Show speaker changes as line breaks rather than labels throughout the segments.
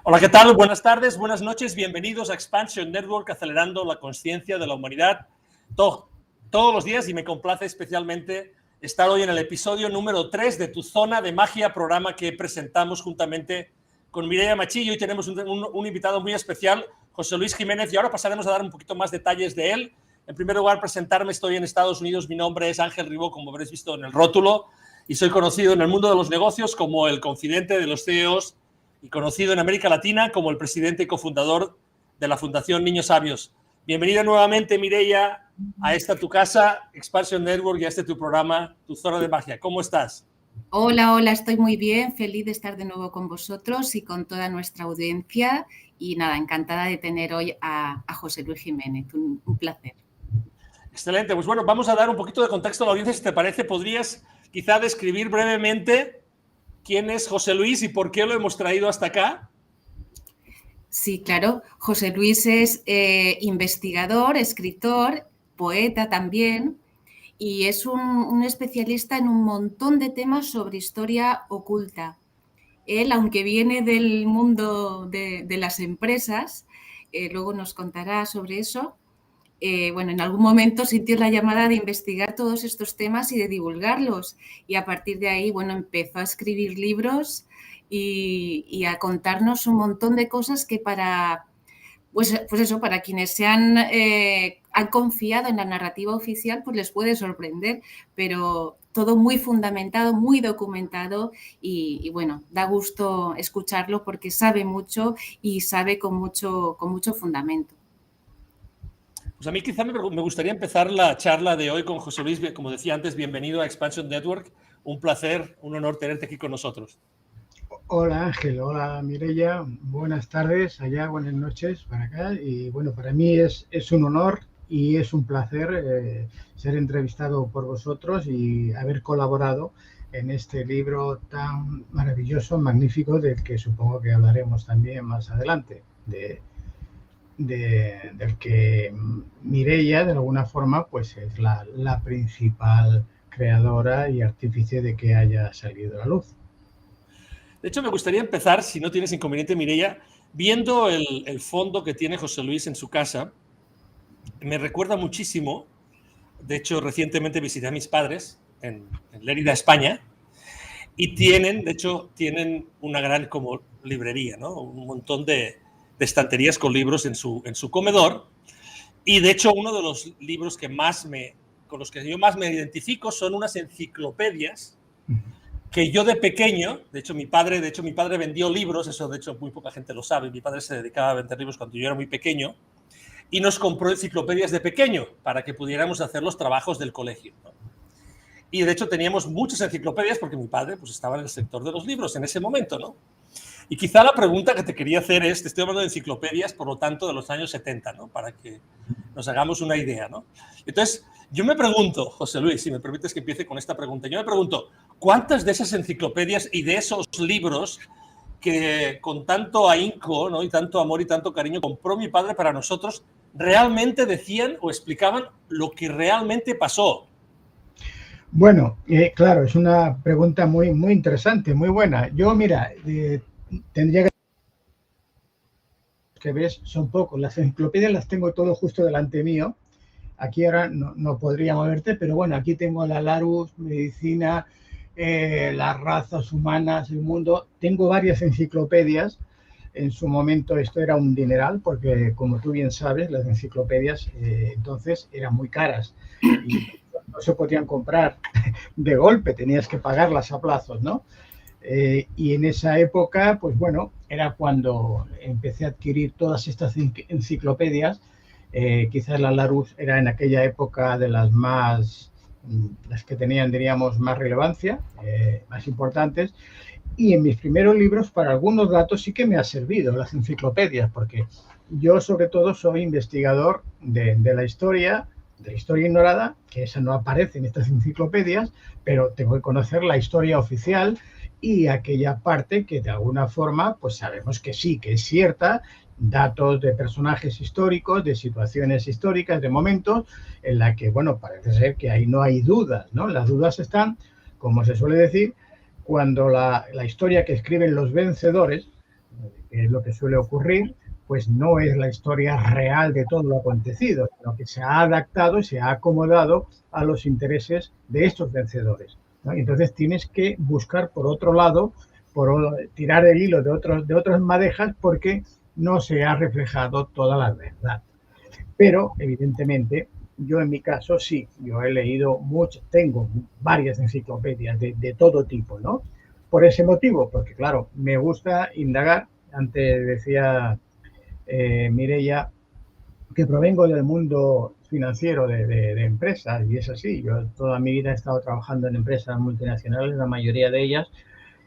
Hola, ¿qué tal? Buenas tardes, buenas noches, bienvenidos a Expansion Network, acelerando la conciencia de la humanidad todos los días, y me complace especialmente estar hoy en el episodio número 3 de Tu Zona de Magia, programa que presentamos juntamente con Mireia Machillo, y tenemos un invitado muy especial, José Luis Jiménez, y ahora pasaremos a dar un poquito más detalles de él. En primer lugar, presentarme, estoy en Estados Unidos, mi nombre es Ángel Ribó, como habréis visto en el rótulo, y soy conocido en el mundo de los negocios como el confidente de los CEOs y conocido en América Latina como el presidente y cofundador de la Fundación Niños Sabios. Bienvenida nuevamente, Mireia, a esta tu casa, Expansion Network, y a este tu programa, Tu Zona de Magia. ¿Cómo estás?
Hola, estoy muy bien, feliz de estar de nuevo con vosotros y con toda nuestra audiencia. Y nada, encantada de tener hoy a José Luis Jiménez, un placer.
Excelente, pues bueno, vamos a dar un poquito de contexto a la audiencia, si te parece. ¿Podrías quizá describir brevemente quién es José Luis y por qué lo hemos traído hasta acá?
Sí, claro. José Luis es investigador, escritor, poeta también, y es un especialista en un montón de temas sobre historia oculta. Él, aunque viene del mundo de las empresas, luego nos contará sobre eso. Bueno, en algún momento sintió la llamada de investigar todos estos temas y de divulgarlos. Y a partir de ahí, bueno, empezó a escribir libros y a contarnos un montón de cosas que para quienes se han confiado en la narrativa oficial, pues les puede sorprender, pero todo muy fundamentado, muy documentado y bueno, da gusto escucharlo porque sabe mucho y sabe con mucho fundamento.
Pues a mí quizá me gustaría empezar la charla de hoy con José Luis. Como decía antes, bienvenido a Expansion Network. Un placer, un honor tenerte aquí con nosotros.
Hola Ángel, hola Mireia, buenas tardes allá, buenas noches para acá. Y bueno, para mí es un honor y es un placer ser entrevistado por vosotros y haber colaborado en este libro tan maravilloso, magnífico, del que supongo que hablaremos también más adelante, del que Mireia, de alguna forma, pues es la principal creadora y artífice de que haya salido a la luz.
De hecho, me gustaría empezar, si no tienes inconveniente, Mireia, viendo el fondo que tiene José Luis en su casa. Me recuerda muchísimo. De hecho, recientemente visité a mis padres en Lérida, España, y tienen una gran como librería, ¿no? Un montón de estanterías con libros en su comedor. Y de hecho, uno de los libros con los que yo más me identifico son unas enciclopedias que yo de pequeño, de hecho mi padre vendió libros, eso de hecho muy poca gente lo sabe, mi padre se dedicaba a vender libros cuando yo era muy pequeño, y nos compró enciclopedias de pequeño para que pudiéramos hacer los trabajos del colegio, ¿no? Y de hecho teníamos muchas enciclopedias porque mi padre pues estaba en el sector de los libros en ese momento, ¿no? Y quizá la pregunta que te quería hacer es, te estoy hablando de enciclopedias, por lo tanto, de los años 70, ¿no? Para que nos hagamos una idea, ¿no? Entonces, yo me pregunto, José Luis, si me permites que empiece con esta pregunta, yo me pregunto, ¿cuántas de esas enciclopedias y de esos libros que con tanto ahínco, ¿no? Y tanto amor y tanto cariño compró mi padre para nosotros, realmente decían o explicaban lo que realmente pasó?
Bueno, claro, es una pregunta muy interesante, muy buena. Yo, mira, tendría que ves, son pocos. Las enciclopedias las tengo todo justo delante mío. Aquí ahora no podría moverte, pero bueno, aquí tengo la Larousse, medicina, las razas humanas, el mundo. Tengo varias enciclopedias. En su momento esto era un dineral, porque como tú bien sabes, las enciclopedias entonces eran muy caras y no se podían comprar de golpe, tenías que pagarlas a plazos, ¿no? Y en esa época, pues bueno, era cuando empecé a adquirir todas estas enciclopedias. Quizás la Larousse era en aquella época de las que tenían, diríamos, más relevancia, más importantes. Y en mis primeros libros, para algunos datos sí que me ha servido las enciclopedias, porque yo sobre todo soy investigador de la historia ignorada, que esa no aparece en estas enciclopedias, pero tengo que conocer la historia oficial y aquella parte que de alguna forma pues sabemos que sí, que es cierta, datos de personajes históricos, de situaciones históricas, de momentos en la que, bueno, parece ser que ahí no hay dudas, ¿no? Las dudas están, como se suele decir, cuando la historia que escriben los vencedores, que es lo que suele ocurrir, pues no es la historia real de todo lo acontecido, sino que se ha adaptado y se ha acomodado a los intereses de estos vencedores, ¿no? Entonces tienes que buscar por otro lado, tirar el hilo de otras madejas, porque no se ha reflejado toda la verdad. Pero, evidentemente, yo en mi caso sí, yo he leído mucho, tengo varias enciclopedias de todo tipo, ¿no? Por ese motivo, porque claro, me gusta indagar. Antes decía Mireia que provengo del mundo financiero de empresas, y es así. Yo toda mi vida he estado trabajando en empresas multinacionales, la mayoría de ellas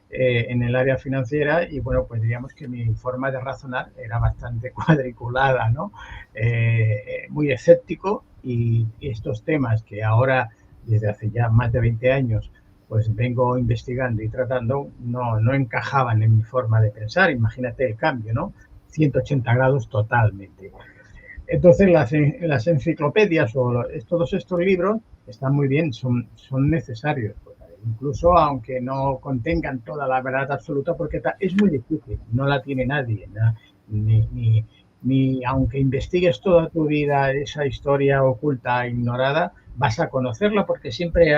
en el área financiera, y bueno, pues diríamos que mi forma de razonar era bastante cuadriculada, ¿no? Muy escéptico, y estos temas que ahora, desde hace ya más de 20 años, pues vengo investigando y tratando, no encajaban en mi forma de pensar. Imagínate el cambio, ¿no? 180 grados totalmente. Entonces las enciclopedias o todos estos libros están muy bien, son necesarios, incluso aunque no contengan toda la verdad absoluta, porque es muy difícil, no la tiene nadie, ¿no? Ni aunque investigues toda tu vida esa historia oculta, ignorada, vas a conocerla, porque siempre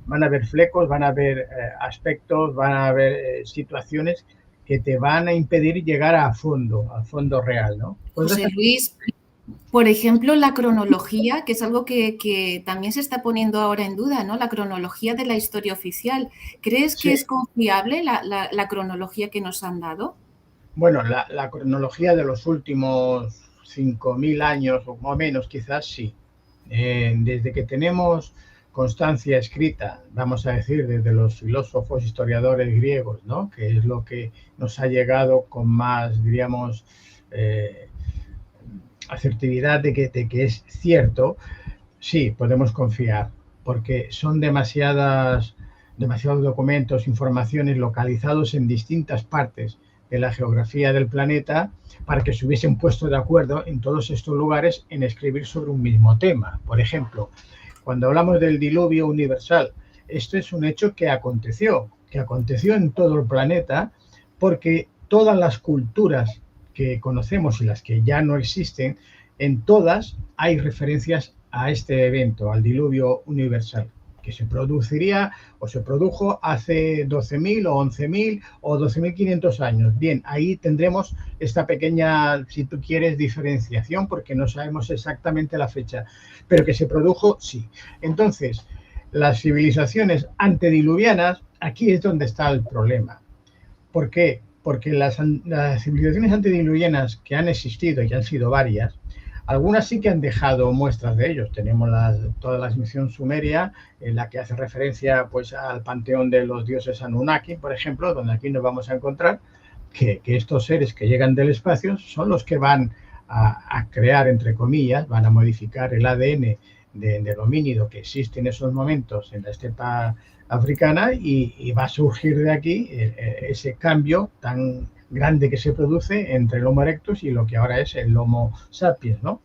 van a haber flecos, van a haber aspectos, van a haber situaciones que te van a impedir llegar al fondo real, ¿no?
José Luis, por ejemplo, la cronología, que es algo que también se está poniendo ahora en duda, ¿no? La cronología de la historia oficial. ¿Crees que es confiable la cronología que nos han dado?
Bueno, la cronología de los últimos 5.000 años o menos, quizás sí. Desde que tenemos constancia escrita, vamos a decir, desde los filósofos, historiadores griegos, ¿no? Que es lo que nos ha llegado con más, diríamos, asertividad de que es cierto, sí, podemos confiar, porque son demasiados documentos, informaciones localizados en distintas partes de la geografía del planeta para que se hubiesen puesto de acuerdo en todos estos lugares en escribir sobre un mismo tema. Por ejemplo, cuando hablamos del diluvio universal, esto es un hecho que aconteció en todo el planeta, porque todas las culturas que conocemos y las que ya no existen, en todas hay referencias a este evento, al diluvio universal, que se produciría o se produjo hace 12.000 o 11.000 o 12.500 años. Bien, ahí tendremos esta pequeña, si tú quieres, diferenciación, porque no sabemos exactamente la fecha, pero que se produjo, sí. Entonces, las civilizaciones antediluvianas, aquí es donde está el problema. ¿Por qué? Porque las civilizaciones antediluvianas que han existido, y han sido varias, algunas sí que han dejado muestras de ellos. Tenemos toda la misión sumeria, en la que hace referencia pues al panteón de los dioses Anunnaki, por ejemplo, donde aquí nos vamos a encontrar que estos seres que llegan del espacio son los que van a crear, entre comillas, van a modificar el ADN del homínido que existe en esos momentos en la estepa africana, y va a surgir de aquí ese cambio tan grande que se produce entre el Homo erectus y lo que ahora es el Homo sapiens, ¿no?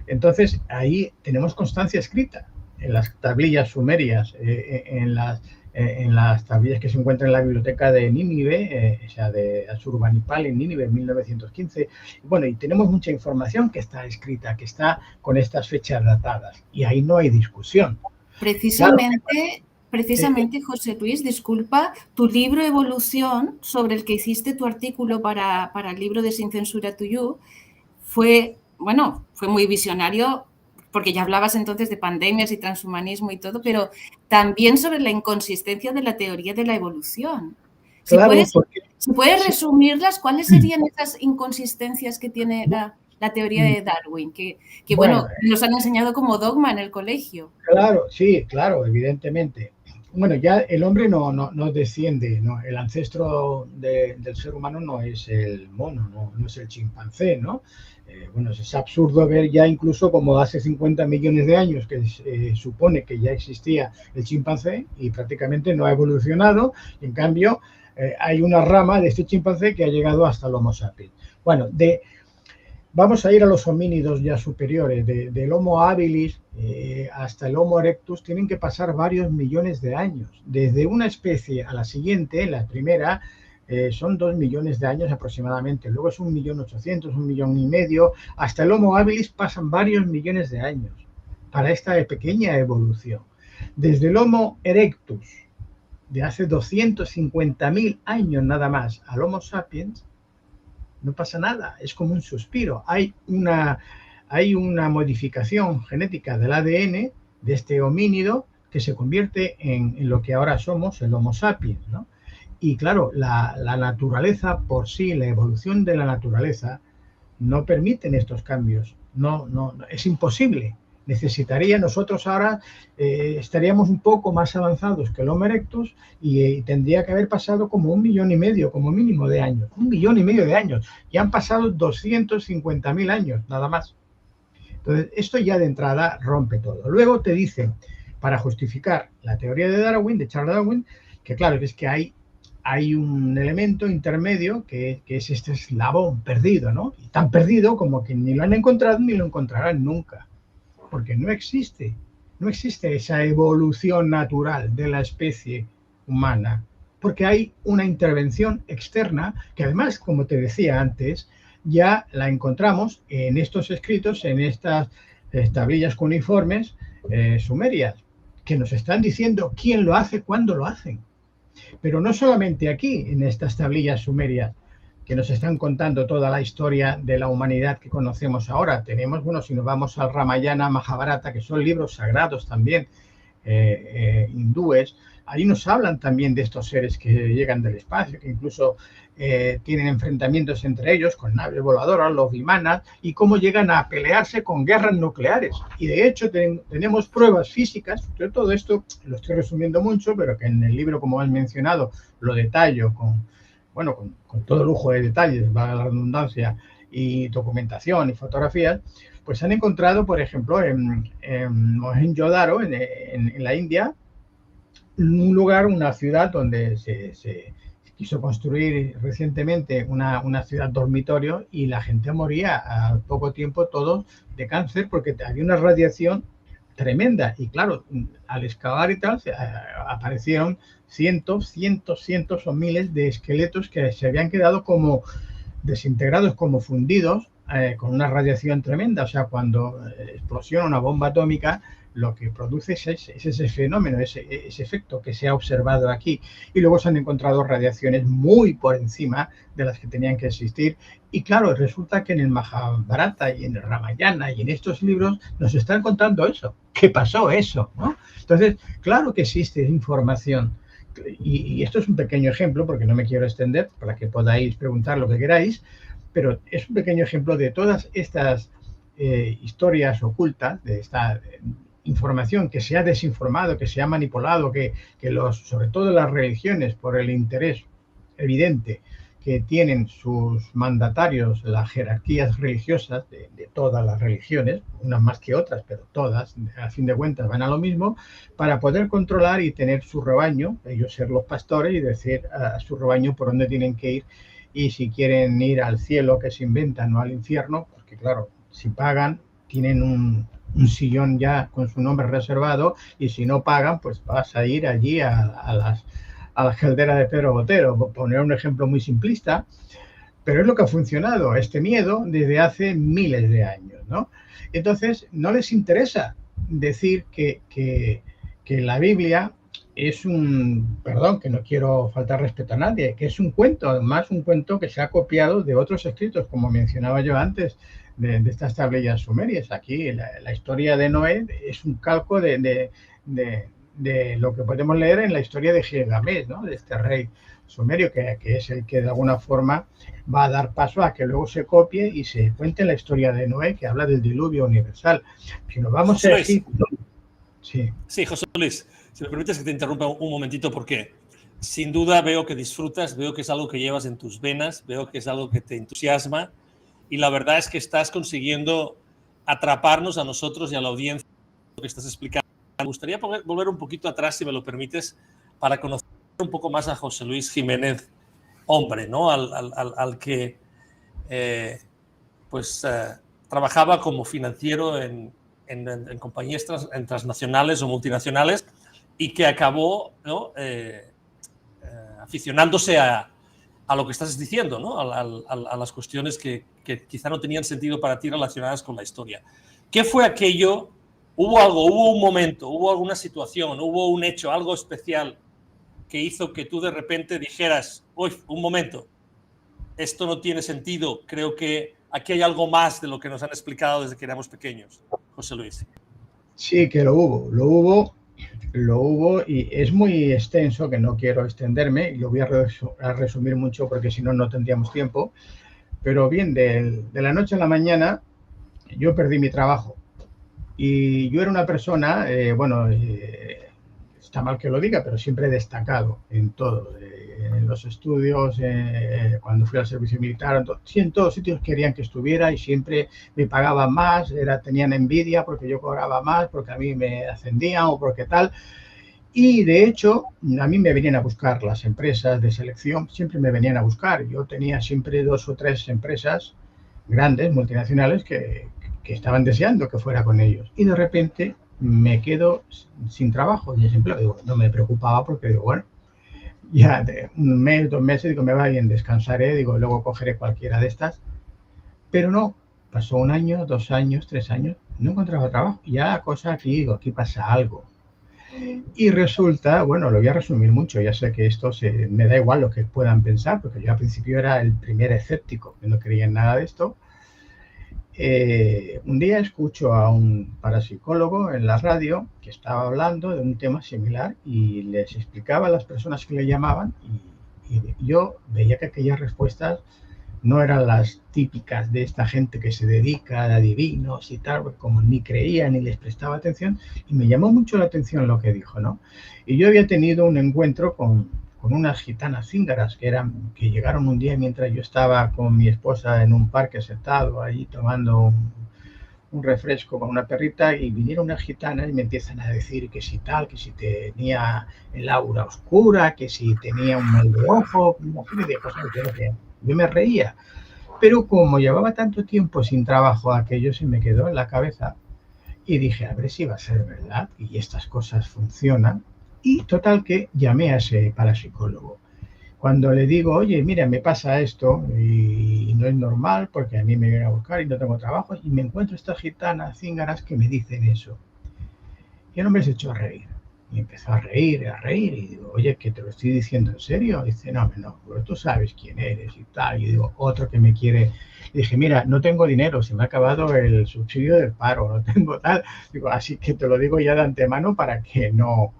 Entonces, ahí tenemos constancia escrita en las tablillas sumerias, en las tablillas que se encuentran en la biblioteca de Nínive, o sea, de Asurbanipal en Nínive en 1915. Bueno, y tenemos mucha información que está escrita, que está con estas fechas datadas, y ahí no hay discusión.
Precisamente, José Luis, disculpa, tu libro Evolución, sobre el que hiciste tu artículo para el libro de Sin Censura to You, fue muy visionario, porque ya hablabas entonces de pandemias y transhumanismo y todo, pero también sobre la inconsistencia de la teoría de la evolución.
Claro,
si puedes resumirlas, ¿cuáles serían esas inconsistencias que tiene la teoría de Darwin? Que nos han enseñado como dogma en el colegio.
Claro, sí, claro, evidentemente. Bueno, ya el hombre no desciende, ¿no? El ancestro del ser humano no es el mono, no es el chimpancé, ¿no? Bueno, es absurdo ver ya incluso como hace 50 millones de años que supone que ya existía el chimpancé y prácticamente no ha evolucionado. En cambio, hay una rama de este chimpancé que ha llegado hasta el Homo sapiens. Bueno, vamos a ir a los homínidos ya superiores, del Homo habilis hasta el Homo erectus, tienen que pasar varios millones de años. Desde una especie a la siguiente, la primera, son 2 millones de años aproximadamente. Luego es 1.800.000, 1,5 millones. Hasta el Homo habilis pasan varios millones de años para esta pequeña evolución. Desde el Homo erectus, de hace 250.000 años nada más, al Homo sapiens, no pasa nada, es como un suspiro. Hay una modificación genética del ADN de este homínido que se convierte en lo que ahora somos, el Homo sapiens, ¿no? Y claro, la naturaleza por sí, la evolución de la naturaleza, no permiten estos cambios. No, es imposible. Nosotros ahora estaríamos un poco más avanzados que el Homo erectus y tendría que haber pasado como 1,5 millones como mínimo de años. 1,5 millones de años. Y han pasado 250.000 años, nada más. Entonces, esto ya de entrada rompe todo. Luego te dicen, para justificar la teoría de Darwin, de Charles Darwin, que claro, es que hay un elemento intermedio que es este eslabón perdido, ¿no? Y tan perdido como que ni lo han encontrado ni lo encontrarán nunca. Porque no existe esa evolución natural de la especie humana, porque hay una intervención externa que además, como te decía antes, ya la encontramos en estos escritos, en estas tablillas cuneiformes sumerias, que nos están diciendo quién lo hace, cuándo lo hacen. Pero no solamente aquí, en estas tablillas sumerias, que nos están contando toda la historia de la humanidad que conocemos ahora. Tenemos, bueno, si nos vamos al Ramayana, Mahabharata, que son libros sagrados también, hindúes, ahí nos hablan también de estos seres que llegan del espacio, que incluso tienen enfrentamientos entre ellos con naves voladoras, los vimanas, y cómo llegan a pelearse con guerras nucleares. Y de hecho tenemos pruebas físicas. Yo todo esto lo estoy resumiendo mucho, pero que en el libro, como has mencionado, lo detallo con todo lujo de detalles, valga la redundancia, y documentación y fotografías, pues han encontrado, por ejemplo, en Mohenjo-Daro, en la India, un lugar, una ciudad donde se quiso construir recientemente una ciudad dormitorio y la gente moría a poco tiempo, todos de cáncer, porque había una radiación tremenda. Y claro, al excavar y tal, aparecieron cientos o miles de esqueletos que se habían quedado como desintegrados, como fundidos, con una radiación tremenda. O sea, cuando explosiona una bomba atómica, lo que produce es ese fenómeno, ese efecto que se ha observado aquí. Y luego se han encontrado radiaciones muy por encima de las que tenían que existir. Y claro, resulta que en el Mahabharata y en el Ramayana y en estos libros nos están contando eso, que pasó eso, ¿no? Entonces, claro que existe información. Y esto es un pequeño ejemplo, porque no me quiero extender, para que podáis preguntar lo que queráis, pero es un pequeño ejemplo de todas estas historias ocultas, de esta información que se ha desinformado, que se ha manipulado, que sobre todo las religiones, por el interés evidente que tienen sus mandatarios, las jerarquías religiosas de todas las religiones, unas más que otras, pero todas, a fin de cuentas, van a lo mismo, para poder controlar y tener su rebaño, ellos ser los pastores y decir a su rebaño por dónde tienen que ir y si quieren ir al cielo que se inventan o al infierno, porque claro, si pagan, tienen un sillón ya con su nombre reservado y si no pagan, pues vas a ir allí a la caldera de Pedro Botero, por poner un ejemplo muy simplista, pero es lo que ha funcionado, este miedo, desde hace miles de años, ¿no? Entonces, no les interesa decir que la Biblia es perdón, que no quiero faltar respeto a nadie, que es un cuento, además un cuento que se ha copiado de otros escritos, como mencionaba yo antes, de estas tablillas sumerias. Aquí la historia de Noé es un calco de lo que podemos leer en la historia de Gilgamesh, ¿no? De este rey sumerio, que es el que de alguna forma va a dar paso a que luego se copie y se cuente la historia de Noé, que habla del diluvio universal. Si nos vamos a Egipto...
Sí, José Luis, si me permites que te interrumpa un momentito, porque sin duda veo que disfrutas, veo que es algo que llevas en tus venas, veo que es algo que te entusiasma y la verdad es que estás consiguiendo atraparnos a nosotros y a la audiencia lo que estás explicando. Me gustaría volver un poquito atrás, si me lo permites, para conocer un poco más a José Luis Jiménez, hombre, ¿no? Al que trabajaba como financiero en compañías transnacionales o multinacionales y que acabó, ¿no? Aficionándose a a lo que estás diciendo, ¿no? A las cuestiones que quizá no tenían sentido para ti relacionadas con la historia. ¿Qué fue aquello? ¿Hubo algo, hubo un momento, hubo alguna situación, hubo un hecho, algo especial que hizo que tú de repente dijeras, uy, un momento, esto no tiene sentido, creo que aquí hay algo más de lo que nos han explicado desde que éramos pequeños? José Luis.
Sí, que lo hubo y es muy extenso, que no quiero extenderme, y lo voy a resumir mucho porque si no, no tendríamos tiempo. Pero bien, de la noche a la mañana yo perdí mi trabajo y yo era una persona, está mal que lo diga, pero siempre he destacado en todo, en los estudios, cuando fui al servicio militar, en todos sitios querían que estuviera y siempre me pagaban más, tenían envidia porque yo cobraba más, porque a mí me ascendían o porque tal. Y de hecho, a mí me venían a buscar las empresas de selección, siempre me venían a buscar. Yo tenía siempre 2 o 3 empresas grandes, multinacionales, que estaban deseando que fuera con ellos. Y de repente me quedo sin trabajo y desempleo. Digo, no me preocupaba porque digo, bueno, ya de un mes, 2 meses, digo, me va bien, descansaré, digo, luego cogeré cualquiera de estas. Pero no, pasó 1 año, 2 años, 3 años, no encontraba trabajo. Ya la cosa aquí, digo, aquí pasa algo. Y resulta, bueno, lo voy a resumir mucho, ya sé que esto me da igual lo que puedan pensar, porque yo al principio era el primer escéptico, que no creía en nada de esto. Un día escucho a un parapsicólogo en la radio que estaba hablando de un tema similar y les explicaba a las personas que le llamaban y yo veía que aquellas respuestas no eran las típicas de esta gente que se dedica a adivinos y tal, como ni creía ni les prestaba atención, y me llamó mucho la atención lo que dijo, ¿no? Y yo había tenido un encuentro con unas gitanas cíngaras que llegaron un día mientras yo estaba con mi esposa en un parque sentado ahí tomando un refresco con una perrita, y vinieron unas gitanas y me empiezan a decir que si tal, que si tenía el aura oscura, que si tenía un mal de ojo, una serie de cosas que yo me reía. Pero como llevaba tanto tiempo sin trabajo, aquello se me quedó en la cabeza y dije, a ver si va a ser verdad y estas cosas funcionan. Y total que llamé a ese parapsicólogo. Cuando le digo, oye, mira, me pasa esto y no es normal porque a mí me vienen a buscar y no tengo trabajo, y me encuentro estas gitanas cíngaras que me dicen eso. Y el hombre se echó a reír. Y empezó a reír, y digo, oye, que te lo estoy diciendo en serio. Y dice, no, pero tú sabes quién eres y tal. Y digo, otro que me quiere. Y dije, mira, no tengo dinero, se me ha acabado el subsidio del paro, no tengo tal. Digo, así que te lo digo ya de antemano para que no.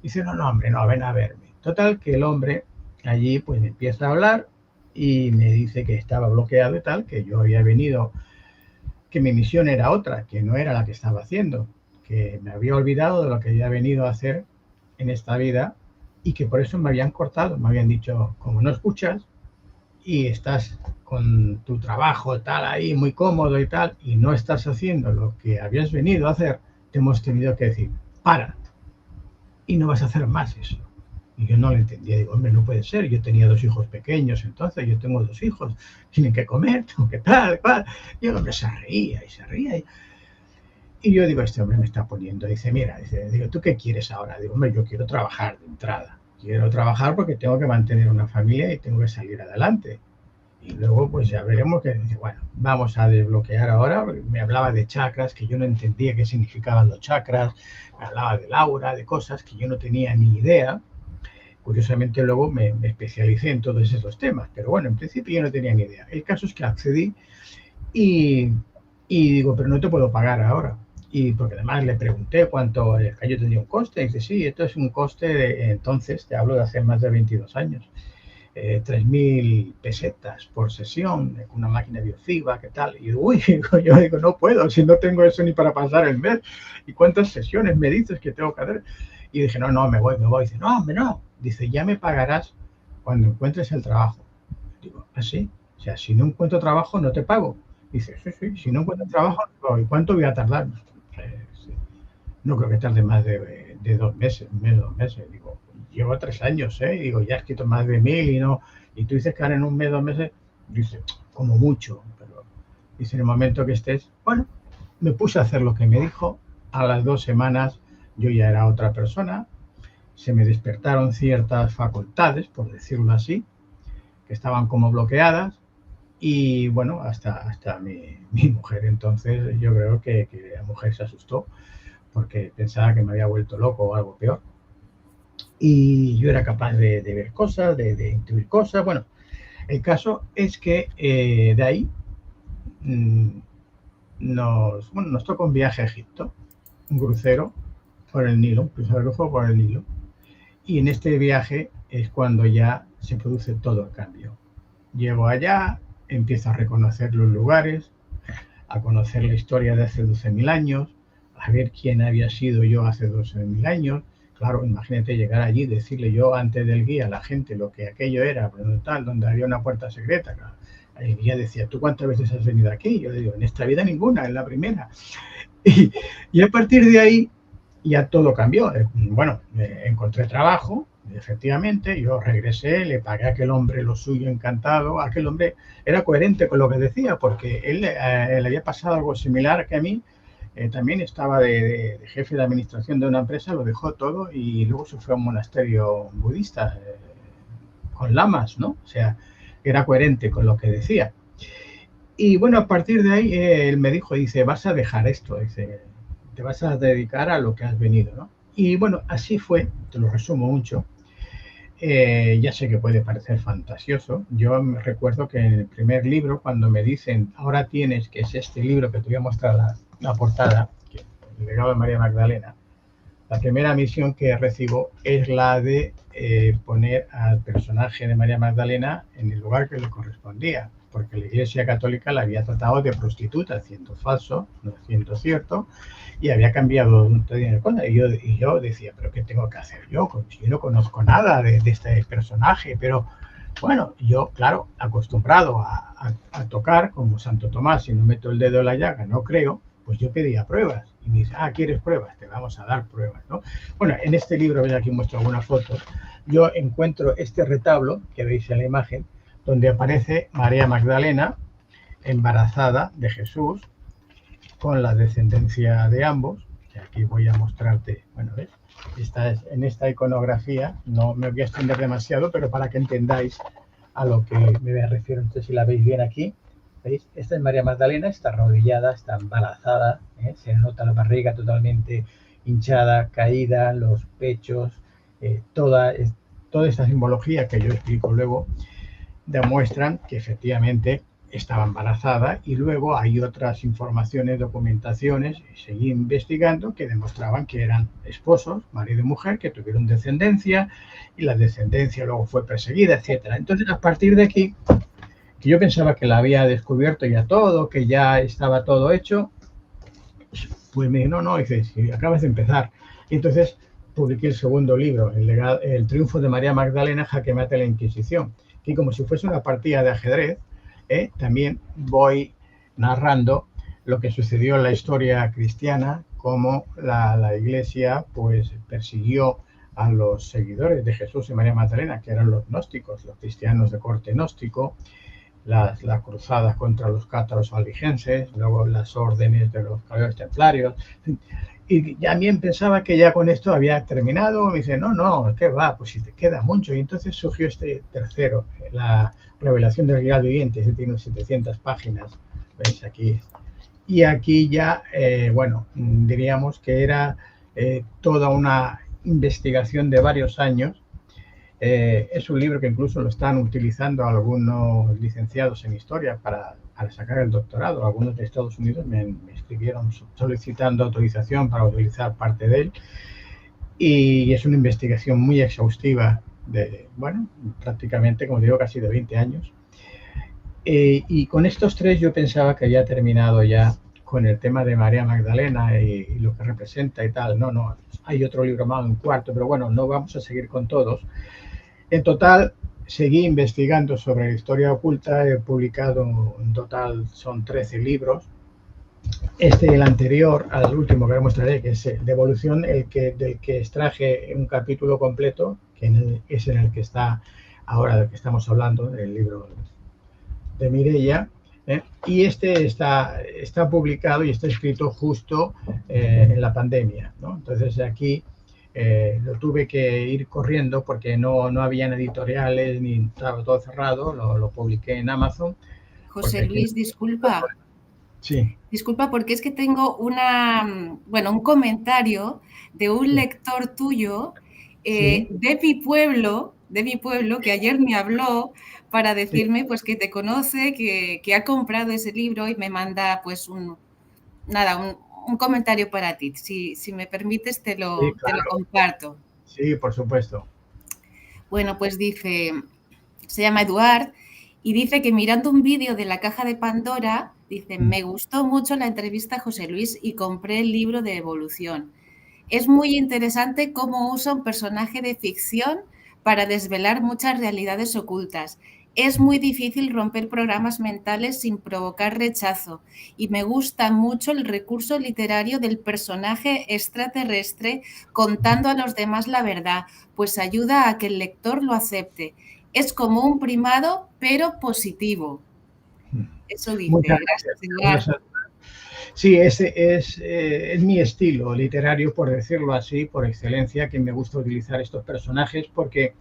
Dice, no, hombre, no, ven a verme. Total, que el hombre allí pues me empieza a hablar y me dice que estaba bloqueado y tal, que yo había venido, que mi misión era otra, que no era la que estaba haciendo, que me había olvidado de lo que había venido a hacer en esta vida y que por eso me habían cortado, me habían dicho, como no escuchas y estás con tu trabajo tal ahí muy cómodo y tal y no estás haciendo lo que habías venido a hacer, te hemos tenido que decir, para, y no vas a hacer más eso. Y yo no lo entendía, digo, hombre, no puede ser, yo tenía 2 hijos pequeños, entonces yo tengo 2 hijos, tienen que comer, tengo que tal, cual. Y el hombre se reía. Y yo digo, este hombre me está poniendo, dice, mira, digo, ¿tú qué quieres ahora? Digo, hombre, yo quiero trabajar de entrada, quiero trabajar porque tengo que mantener una familia y tengo que salir adelante. Y luego pues ya veremos que dice, bueno, vamos a desbloquear ahora. Me hablaba de chakras, que yo no entendía qué significaban los chakras, me hablaba del aura, de cosas que yo no tenía ni idea. Curiosamente luego me especialicé en todos esos temas, pero bueno, en principio yo no tenía ni idea. El caso es que accedí y digo, pero no te puedo pagar ahora. Y porque además le pregunté cuánto yo tenía un coste, y dice, sí, esto es un coste de entonces, te hablo de hace más de 22 años. 3.000 pesetas por sesión, con una máquina biociba, ¿qué tal? Y yo digo, no puedo, si no tengo eso ni para pasar el mes. ¿Y cuántas sesiones me dices que tengo que hacer? Y dije, no, me voy. Dice, no, hombre, no. Dice, ya me pagarás cuando encuentres el trabajo. Digo, ¿así? O sea, si no encuentro trabajo, no te pago. Dice, sí, si no encuentro trabajo, ¿y cuánto voy a tardar? No creo que tarde más de 2 meses, menos 2 meses. Digo, llevo 3 años, Digo, ya he escrito más de 1.000 y tú dices que ahora en un mes, 2 meses. Dice, como mucho, pero dice, en el momento que estés, bueno, me puse a hacer lo que me dijo. A las 2 semanas yo ya era otra persona, se me despertaron ciertas facultades, por decirlo así, que estaban como bloqueadas. Y bueno, hasta mi mujer. Entonces yo creo que la mujer se asustó porque pensaba que me había vuelto loco o algo peor. Y yo era capaz de ver cosas, de intuir cosas. Bueno, el caso es que de ahí nos tocó un viaje a Egipto, un crucero por el Nilo, un crucero por el Nilo. Y en este viaje es cuando ya se produce todo el cambio. Llego allá, empiezo a reconocer los lugares, a conocer la historia de hace 12.000 años, a ver quién había sido yo hace 12.000 años. Claro, imagínate llegar allí, decirle yo antes del guía a la gente lo que aquello era, tal, donde había una puerta secreta. Claro. El guía decía, ¿tú cuántas veces has venido aquí? Yo le digo, en esta vida ninguna, en la primera. Y a partir de ahí ya todo cambió. Bueno, encontré trabajo, efectivamente, yo regresé, le pagué a aquel hombre lo suyo encantado. Aquel hombre era coherente con lo que decía, porque él le había pasado algo similar que a mí. También estaba de jefe de administración de una empresa, lo dejó todo y luego se fue a un monasterio budista con lamas, ¿no? O sea, era coherente con lo que decía. Y bueno, a partir de ahí él me dijo, dice, vas a dejar esto, dice, te vas a dedicar a lo que has venido, ¿no? Y bueno, así fue, te lo resumo mucho. Ya sé que puede parecer fantasioso. Yo me recuerdo que en el primer libro, cuando me dicen, ahora tienes, que es este libro que te voy a mostrar la portada, que el legado de María Magdalena, la primera misión que recibo es la de poner al personaje de María Magdalena en el lugar que le correspondía, porque la Iglesia Católica la había tratado de prostituta, haciendo falso, no haciendo cierto, y había cambiado un montón de cosas. Y yo decía, ¿pero qué tengo que hacer yo? Pues yo no conozco nada de este personaje, pero bueno, yo, claro, acostumbrado a tocar como Santo Tomás, si no meto el dedo en la llaga, no creo, pues yo pedía pruebas. Y me dice, ¿quieres pruebas? Te vamos a dar pruebas, ¿no? Bueno, en este libro, veis aquí muestro algunas fotos, yo encuentro este retablo que veis en la imagen, donde aparece María Magdalena embarazada de Jesús, con la descendencia de ambos. Que aquí voy a mostrarte, bueno, ¿ves? En esta iconografía, no me voy a extender demasiado, pero para que entendáis a lo que me refiero. Entonces, si la veis bien aquí, ¿veis? Esta es María Magdalena, está arrodillada, está embarazada, se nota la barriga totalmente hinchada, caída, los pechos, toda esta simbología que yo explico luego, demuestran que efectivamente estaba embarazada, y luego hay otras informaciones, documentaciones, y seguí investigando, que demostraban que eran esposos, marido y mujer, que tuvieron descendencia, y la descendencia luego fue perseguida, etcétera. Entonces, a partir de aquí, que yo pensaba que la había descubierto ya todo, que ya estaba todo hecho, pues me dijo, no, dice, si acabas de empezar. Y entonces publiqué el segundo libro, El triunfo de María Magdalena, jaque mate a la Inquisición, que como si fuese una partida de ajedrez, también voy narrando lo que sucedió en la historia cristiana, cómo la Iglesia pues persiguió a los seguidores de Jesús y María Magdalena, que eran los gnósticos, los cristianos de corte gnóstico, las cruzadas contra los cátaros albigenses, luego las órdenes de los caballeros templarios. Y también pensaba que ya con esto había terminado. Me dice, no, ¿qué va? Pues si te queda mucho. Y entonces surgió este tercero, la revelación del Grial viviente, que tiene 700 páginas, veis aquí. Y aquí ya, bueno, diríamos que era toda una investigación de varios años. Es un libro que incluso lo están utilizando algunos licenciados en historia para sacar el doctorado. Algunos de Estados Unidos me escribieron solicitando autorización para utilizar parte de él. Y es una investigación muy exhaustiva de, bueno, prácticamente, como digo, casi de 20 años. Y con estos tres yo pensaba que había terminado ya con el tema de María Magdalena y lo que representa y tal. No, hay otro libro más, un cuarto, pero bueno, no vamos a seguir con todos. En total, seguí investigando sobre la historia oculta. He publicado, en total, son 13 libros. El anterior al último que les mostraré, que es de evolución, del que extraje un capítulo completo, que es en el que está ahora, del que estamos hablando, el libro de Mireia. Y este está publicado y está escrito justo en la pandemia, ¿no? Entonces, aquí lo tuve que ir corriendo porque no habían editoriales ni estaba todo cerrado, lo publiqué en Amazon.
José Luis, disculpa.
Sí.
Disculpa, porque es que tengo un comentario de un lector tuyo de mi pueblo, que ayer me habló para decirme pues que te conoce, que ha comprado ese libro y me manda pues un comentario para ti. Si me permites, te lo comparto.
Sí, por supuesto.
Bueno, pues dice, se llama Eduard y dice que mirando un vídeo de la caja de Pandora, dice, me gustó mucho la entrevista a José Luis y compré el libro de Evolución. Es muy interesante cómo usa un personaje de ficción para desvelar muchas realidades ocultas. Es muy difícil romper programas mentales sin provocar rechazo y me gusta mucho el recurso literario del personaje extraterrestre contando a los demás la verdad, pues ayuda a que el lector lo acepte. Es como un primado, pero positivo. Eso dice.
Muchas gracias. Sí, ese es mi estilo literario, por decirlo así, por excelencia, que me gusta utilizar estos personajes porque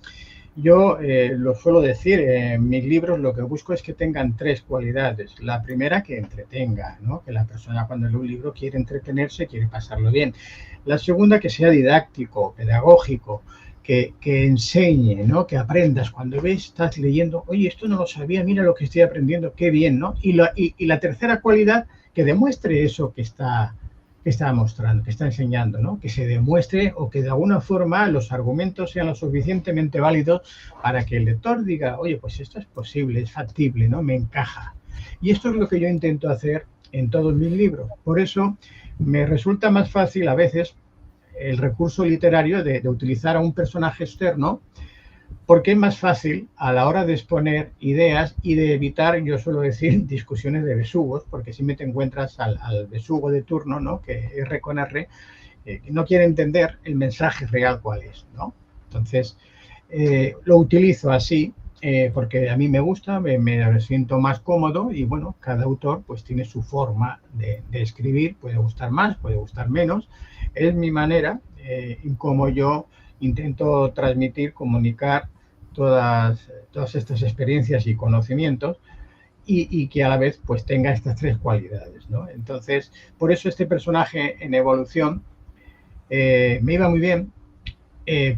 yo lo suelo decir, en mis libros lo que busco es que tengan tres cualidades. La primera, que entretenga, ¿no? Que la persona cuando lee un libro quiere entretenerse, quiere pasarlo bien. La segunda, que sea didáctico, pedagógico, que enseñe, ¿no? Que aprendas. Cuando ves, estás leyendo, oye, esto no lo sabía, mira lo que estoy aprendiendo, qué bien, ¿no? Y la tercera cualidad, que demuestre eso que está mostrando, que está enseñando, ¿no? Que se demuestre o que de alguna forma los argumentos sean lo suficientemente válidos para que el lector diga, oye, pues esto es posible, es factible, ¿no? Me encaja. Y esto es lo que yo intento hacer en todos mis libros. Por eso me resulta más fácil a veces el recurso literario de utilizar a un personaje externo, porque es más fácil a la hora de exponer ideas y de evitar, yo suelo decir, discusiones de besugos, porque siempre te encuentras al besugo de turno, ¿no? Que R con R, que no quiere entender el mensaje real cuál es, ¿no? Entonces, lo utilizo así porque a mí me gusta, me siento más cómodo y, bueno, cada autor pues tiene su forma de escribir, puede gustar más, puede gustar menos. Es mi manera en cómo yo intento transmitir, comunicar todas estas experiencias y conocimientos y que a la vez pues tenga estas tres cualidades, ¿no? Entonces, por eso este personaje en Evolución me iba muy bien.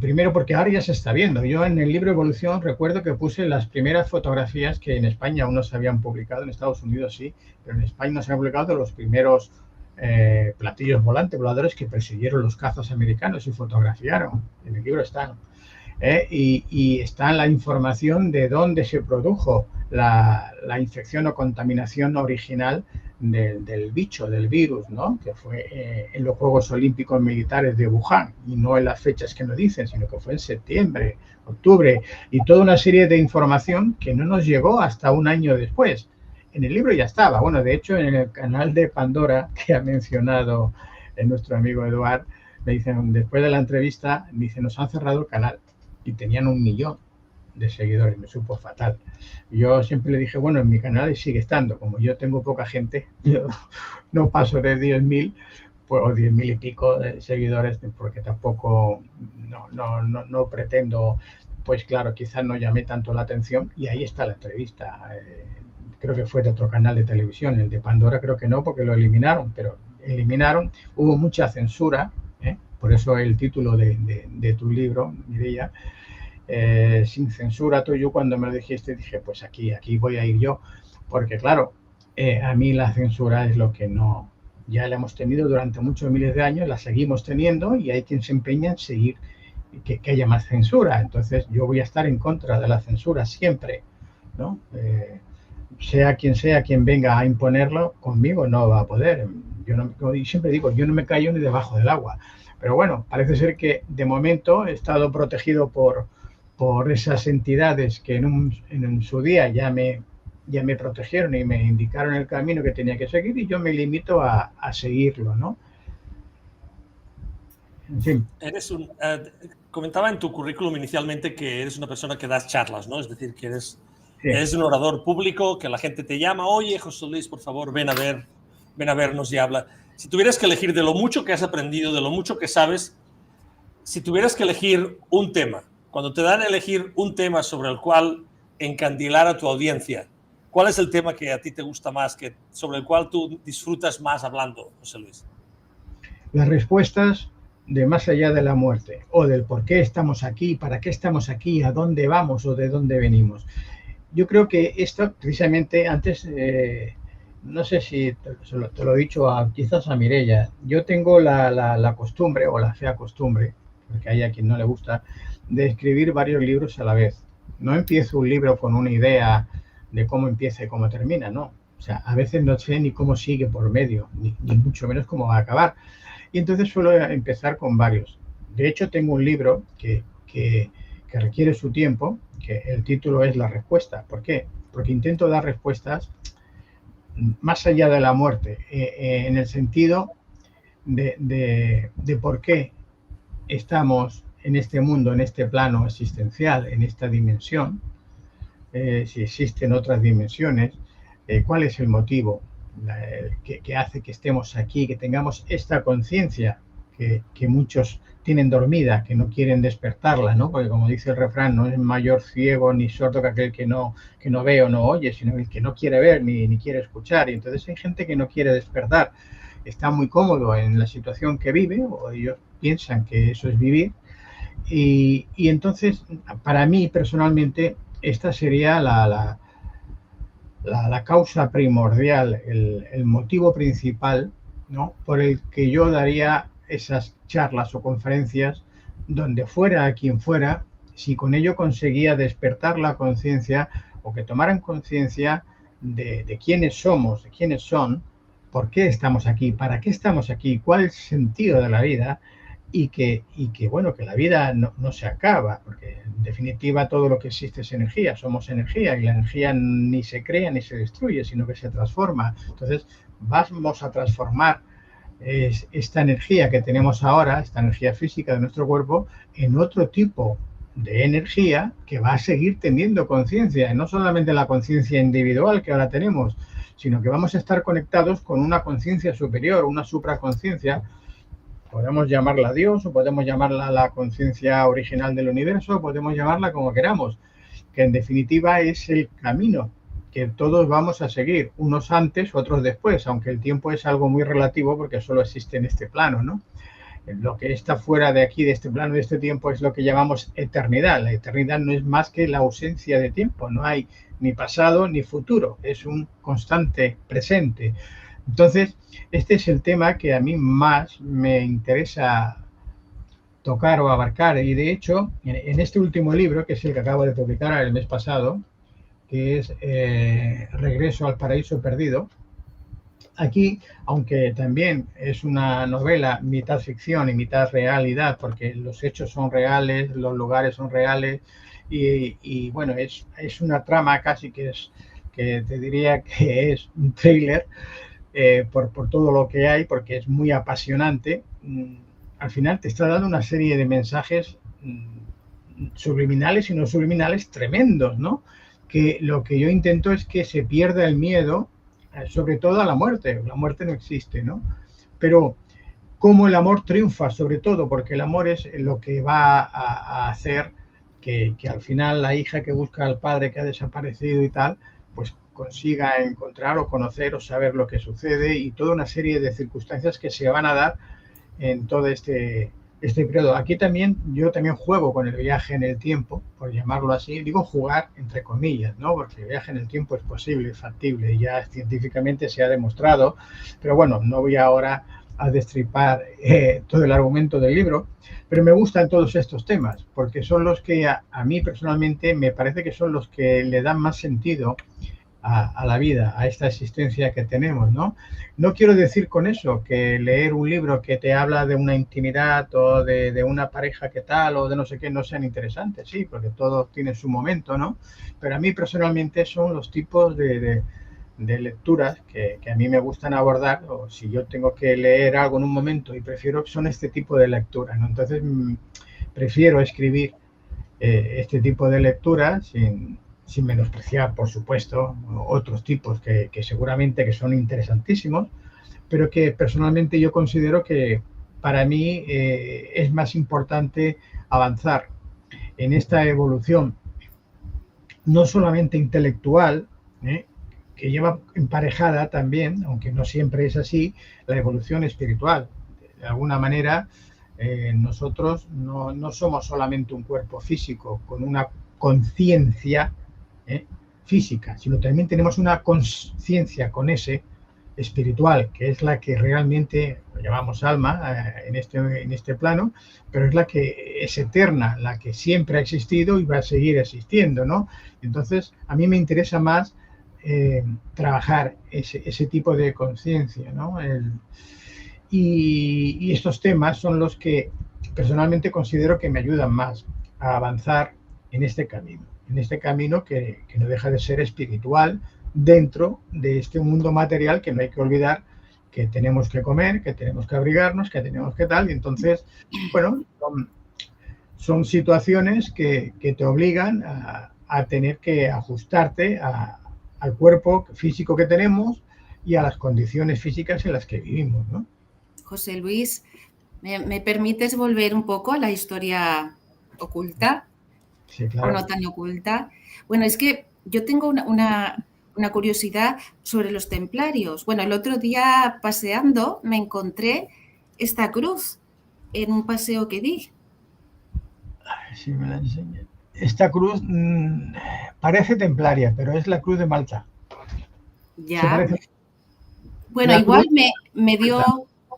Primero porque ahora ya se está viendo. Yo en el libro Evolución recuerdo que puse las primeras fotografías que en España aún no se habían publicado, en Estados Unidos sí, pero en España no se han publicado los primeros platillos voladores que persiguieron los cazas americanos y fotografiaron. En el libro están. Y está la información de dónde se produjo la infección o contaminación original del bicho, del virus, ¿no? Que fue en los Juegos Olímpicos Militares de Wuhan, y no en las fechas que nos dicen, sino que fue en septiembre, octubre, y toda una serie de información que no nos llegó hasta un año después. En el libro ya estaba. Bueno, de hecho, en el canal de Pandora, que ha mencionado nuestro amigo Eduard, me dicen, después de la entrevista, me dicen, nos han cerrado el canal. Y tenían 1 millón de seguidores, me supo fatal. Yo siempre le dije, bueno, en mi canal sigue estando, como yo tengo poca gente, yo no paso de 10.000 pues, o 10.000 y pico de seguidores, porque tampoco no pretendo, pues claro, quizás no llamé tanto la atención, y ahí está la entrevista. Creo que fue de otro canal de televisión, el de Pandora creo que no, porque lo eliminaron, pero hubo mucha censura, por eso el título de tu libro, Mireia, sin censura. Yo cuando me lo dijiste dije, pues aquí voy a ir yo, porque claro, a mí la censura es lo que no, ya la hemos tenido durante muchos miles de años, la seguimos teniendo y hay quien se empeña en seguir que haya más censura. Entonces yo voy a estar en contra de la censura siempre, ¿no? Sea quien venga a imponerlo, conmigo no va a poder. Yo siempre digo, yo no me callo ni debajo del agua. Pero bueno, parece ser que de momento he estado protegido por esas entidades que en su día ya me protegieron y me indicaron el camino que tenía que seguir, y yo me limito a seguirlo, ¿no? En fin.
Comentaba en tu currículum inicialmente que eres una persona que das charlas, ¿no? Es decir, que eres un orador público, que la gente te llama, oye, José Luis, por favor, ven a vernos y habla. Si tuvieras que elegir de lo mucho que has aprendido, de lo mucho que sabes, si tuvieras que elegir un tema, cuando te dan a elegir un tema sobre el cual encandilar a tu audiencia, ¿cuál es el tema que a ti te gusta más, sobre el cual tú disfrutas más hablando, José Luis?
Las respuestas de más allá de la muerte, o del por qué estamos aquí, para qué estamos aquí, a dónde vamos o de dónde venimos. Yo creo que esto, precisamente, antes, no sé si te lo he dicho quizás a Mireia, yo tengo la costumbre, o la fea costumbre, porque hay a quien no le gusta, de escribir varios libros a la vez. No empiezo un libro con una idea de cómo empieza y cómo termina, no. O sea, a veces no sé ni cómo sigue por medio, ni mucho menos cómo va a acabar. Y entonces suelo empezar con varios. De hecho, tengo un libro que requiere su tiempo, que el título es La Respuesta. ¿Por qué? Porque intento dar respuestas más allá de la muerte, en el sentido de por qué estamos en este mundo, en este plano existencial, en esta dimensión, si existen otras dimensiones, cuál es el motivo que hace que estemos aquí, que tengamos esta conciencia que muchos tienen dormida, que no quieren despertarla, ¿no? Porque como dice el refrán, no es mayor ciego ni sordo que aquel que no ve o no oye, sino el que no quiere ver ni quiere escuchar. Y entonces hay gente que no quiere despertar, está muy cómodo en la situación que vive, o ellos piensan que eso es vivir. Y entonces, para mí personalmente, esta sería la causa primordial, el motivo principal, ¿no?, por el que yo daría esas charlas o conferencias donde fuera a quien fuera, si con ello conseguía despertar la conciencia o que tomaran conciencia de quiénes somos, de quiénes son, por qué estamos aquí, para qué estamos aquí, cuál es el sentido de la vida. Y que bueno, que la vida no se acaba, porque en definitiva todo lo que existe es energía, somos energía, y la energía ni se crea ni se destruye, sino que se transforma. Entonces vamos a transformar esta energía que tenemos ahora, esta energía física de nuestro cuerpo, en otro tipo de energía que va a seguir teniendo conciencia, no solamente la conciencia individual que ahora tenemos, sino que vamos a estar conectados con una conciencia superior, una supraconciencia. Podemos llamarla Dios, o podemos llamarla la conciencia original del universo, podemos llamarla como queramos, que en definitiva es el camino que todos vamos a seguir, unos antes, otros después, aunque el tiempo es algo muy relativo porque solo existe en este plano, ¿no? Lo que está fuera de aquí, de este plano, de este tiempo, es lo que llamamos eternidad. La eternidad no es más que la ausencia de tiempo, no hay ni pasado ni futuro, es un constante presente. Entonces, este es el tema que a mí más me interesa tocar o abarcar. Y de hecho, en este último libro, que es el que acabo de publicar el mes pasado, que es Regreso al Paraíso Perdido, aquí, aunque también es una novela mitad ficción y mitad realidad, porque los hechos son reales, los lugares son reales, y bueno, es una trama casi que te diría que es un thriller, por todo lo que hay, porque es muy apasionante. Al final te está dando una serie de mensajes subliminales y no subliminales tremendos, ¿no? Que lo que yo intento es que se pierda el miedo, sobre todo a la muerte. La muerte no existe, ¿no? Pero cómo el amor triunfa, sobre todo, porque el amor es lo que va a hacer que al final la hija que busca al padre que ha desaparecido y tal, pues consiga encontrar o conocer o saber lo que sucede, y toda una serie de circunstancias que se van a dar en todo este periodo. Aquí yo también juego con el viaje en el tiempo, por llamarlo así. Digo jugar entre comillas, ¿no? Porque el viaje en el tiempo es posible, es factible, y ya científicamente se ha demostrado. Pero bueno, no voy ahora a destripar todo el argumento del libro, pero me gustan todos estos temas, porque son los que a mí personalmente me parece que son los que le dan más sentido a la vida, a esta existencia que tenemos, ¿no? No quiero decir con eso que leer un libro que te habla de una intimidad o de una pareja que tal o de no sé qué no sean interesantes, sí, porque todo tiene su momento, ¿no? Pero a mí personalmente son los tipos de lecturas que a mí me gustan abordar, o si yo tengo que leer algo en un momento y son este tipo de lecturas, ¿no? Entonces prefiero escribir este tipo de lecturas sin menospreciar, por supuesto, otros tipos que seguramente que son interesantísimos, pero que personalmente yo considero que para mí es más importante avanzar en esta evolución, no solamente intelectual, que lleva emparejada también, aunque no siempre es así, la evolución espiritual. De alguna manera, nosotros no somos solamente un cuerpo físico con una conciencia física, sino también tenemos una conciencia con ese espiritual, que es la que realmente lo llamamos alma en este plano, pero es la que es eterna, la que siempre ha existido y va a seguir existiendo, ¿no? Entonces, a mí me interesa más trabajar ese tipo de conciencia, ¿no? Y estos temas son los que personalmente considero que me ayudan más a avanzar en este camino que no deja de ser espiritual dentro de este mundo material, que no hay que olvidar que tenemos que comer, que tenemos que abrigarnos, que tenemos que tal, y entonces, bueno, son situaciones que te obligan a tener que ajustarte al cuerpo físico que tenemos y a las condiciones físicas en las que vivimos, ¿no?
José Luis, ¿me permites volver un poco a la historia oculta?
Sí, claro.
O no tan oculta. Bueno, es que yo tengo una curiosidad sobre los templarios. Bueno, el otro día paseando me encontré esta cruz en un paseo que di.
Sí, me la enseñé. Esta cruz parece templaria, pero es la cruz de Malta.
Ya. Bueno, igual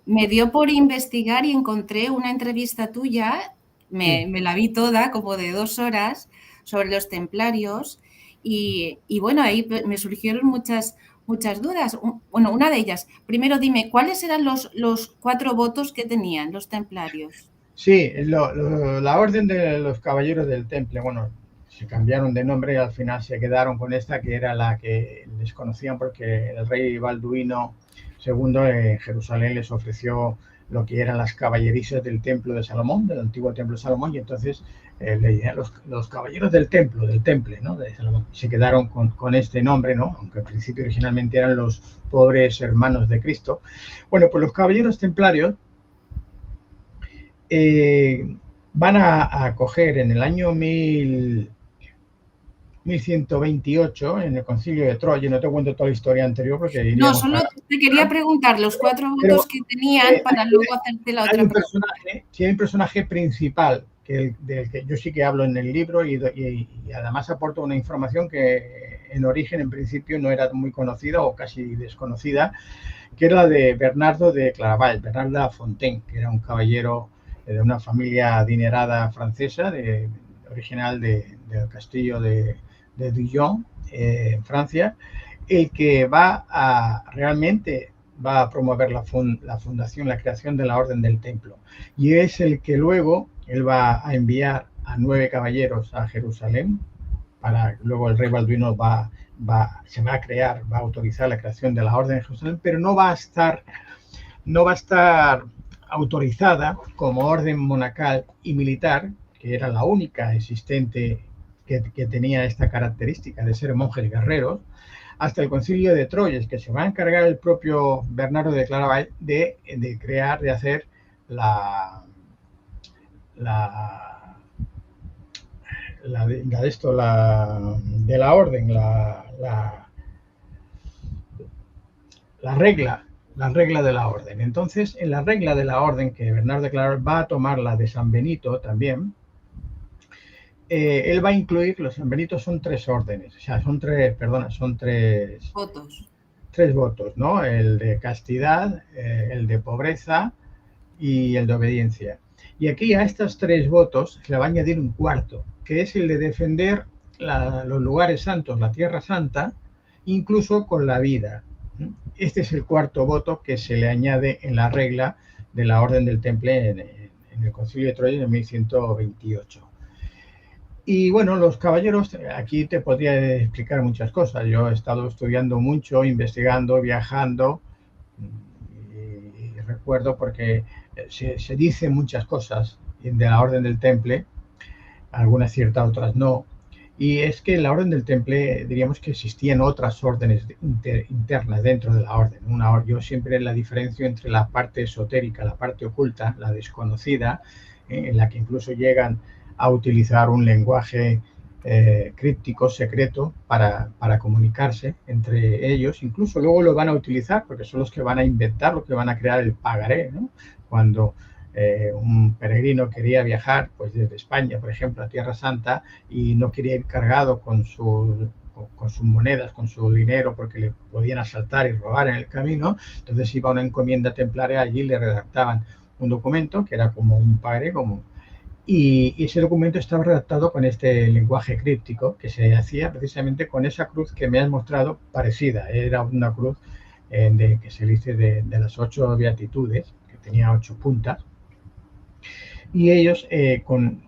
me dio por investigar y encontré una entrevista tuya, me la vi toda, como de 2 horas, sobre los templarios y bueno, ahí me surgieron muchas dudas. Bueno, una de ellas, primero dime, ¿cuáles eran los 4 votos que tenían los templarios?
Sí, la orden de los caballeros del Temple, bueno, se cambiaron de nombre y al final se quedaron con esta, que era la que les conocían porque el rey Balduino II en Jerusalén les ofreció lo que eran las caballerizas del templo de Salomón, del antiguo templo de Salomón, y entonces los caballeros del Temple, ¿no? De Salomón. Se quedaron con este nombre, ¿no? Aunque al principio originalmente eran los pobres hermanos de Cristo. Bueno, pues los caballeros templarios van a acoger en el año 1128, en el concilio de Troya. No te cuento toda la historia anterior porque...
No, solo te quería preguntar los 4 votos que tenían para luego hacerte la otra pregunta.
Sí, hay un personaje principal del que yo sí que hablo en el libro y además aporto una información que en origen, en principio, no era muy conocida o casi desconocida, que era la de Bernardo de Claraval, Bernardo de la Fontaine, que era un caballero de una familia adinerada francesa, original del castillo de Dijon, en Francia, el que realmente va a promover la fundación, la creación de la Orden del Templo. Y es el que luego él va a enviar a 9 caballeros a Jerusalén, luego el rey Balduino se va a autorizar la creación de la Orden de Jerusalén, pero no va a estar autorizada como orden monacal y militar, que era la única existente que tenía esta característica de ser monjes guerreros, hasta el concilio de Troyes, que se va a encargar el propio Bernardo de Claraval de hacer la orden, la regla de la orden. Entonces, en la regla de la orden que Bernardo de Claraval va a tomar, la de San Benito también, él va a incluir, los San Benito son 3 órdenes, o sea, son tres votos. 3 votos, ¿no? El de castidad, el de pobreza y el de obediencia. Y aquí a estos 3 votos se le va a añadir un cuarto, que es el de defender los lugares santos, la Tierra Santa, incluso con la vida. Este es el cuarto voto que se le añade en la regla de la Orden del Temple en el Concilio de Troya de 1128. Y bueno, los caballeros, aquí te podría explicar muchas cosas. Yo he estado estudiando mucho, investigando, viajando, y recuerdo porque se dicen muchas cosas de la Orden del Temple, algunas ciertas, otras no. Y es que en la Orden del Temple diríamos que existían otras órdenes internas dentro de la orden. Yo siempre la diferencio entre la parte esotérica, la parte oculta, la desconocida, en la que incluso llegan a utilizar un lenguaje críptico, secreto, para comunicarse entre ellos. Incluso luego lo van a utilizar porque son los que van a inventar, los que van a crear el pagaré, ¿no? Cuando un peregrino quería viajar pues desde España, por ejemplo, a Tierra Santa y no quería ir cargado con sus monedas, con su dinero, porque le podían asaltar y robar en el camino, entonces iba a una encomienda templaria, allí le redactaban un documento que era como un pagaré, y ese documento estaba redactado con este lenguaje críptico que se hacía precisamente con esa cruz que me has mostrado parecida. Era una cruz que se dice de las 8 beatitudes, que tenía 8 puntas. Y ellos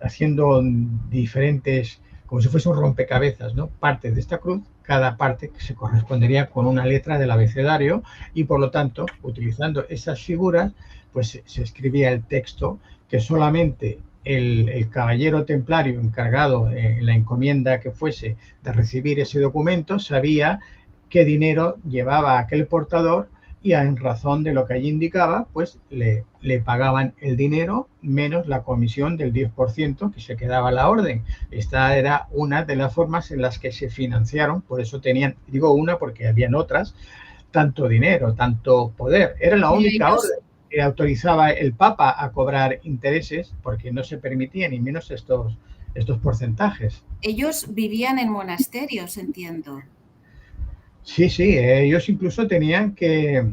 haciendo diferentes, como si fuese un rompecabezas, ¿no? Partes de esta cruz, cada parte que se correspondería con una letra del abecedario y por lo tanto, utilizando esas figuras, pues se escribía el texto que solamente el caballero templario encargado en la encomienda que fuese de recibir ese documento sabía qué dinero llevaba aquel portador y en razón de lo que allí indicaba, pues le pagaban el dinero menos la comisión del 10% que se quedaba la orden. Esta era una de las formas en las que se financiaron, por eso tenían, digo una porque habían otras, tanto dinero, tanto poder. Era la única orden que autorizaba el Papa a cobrar intereses porque no se permitían ni menos estos porcentajes.
Ellos vivían en monasterios, entiendo.
Sí, ellos incluso tenían que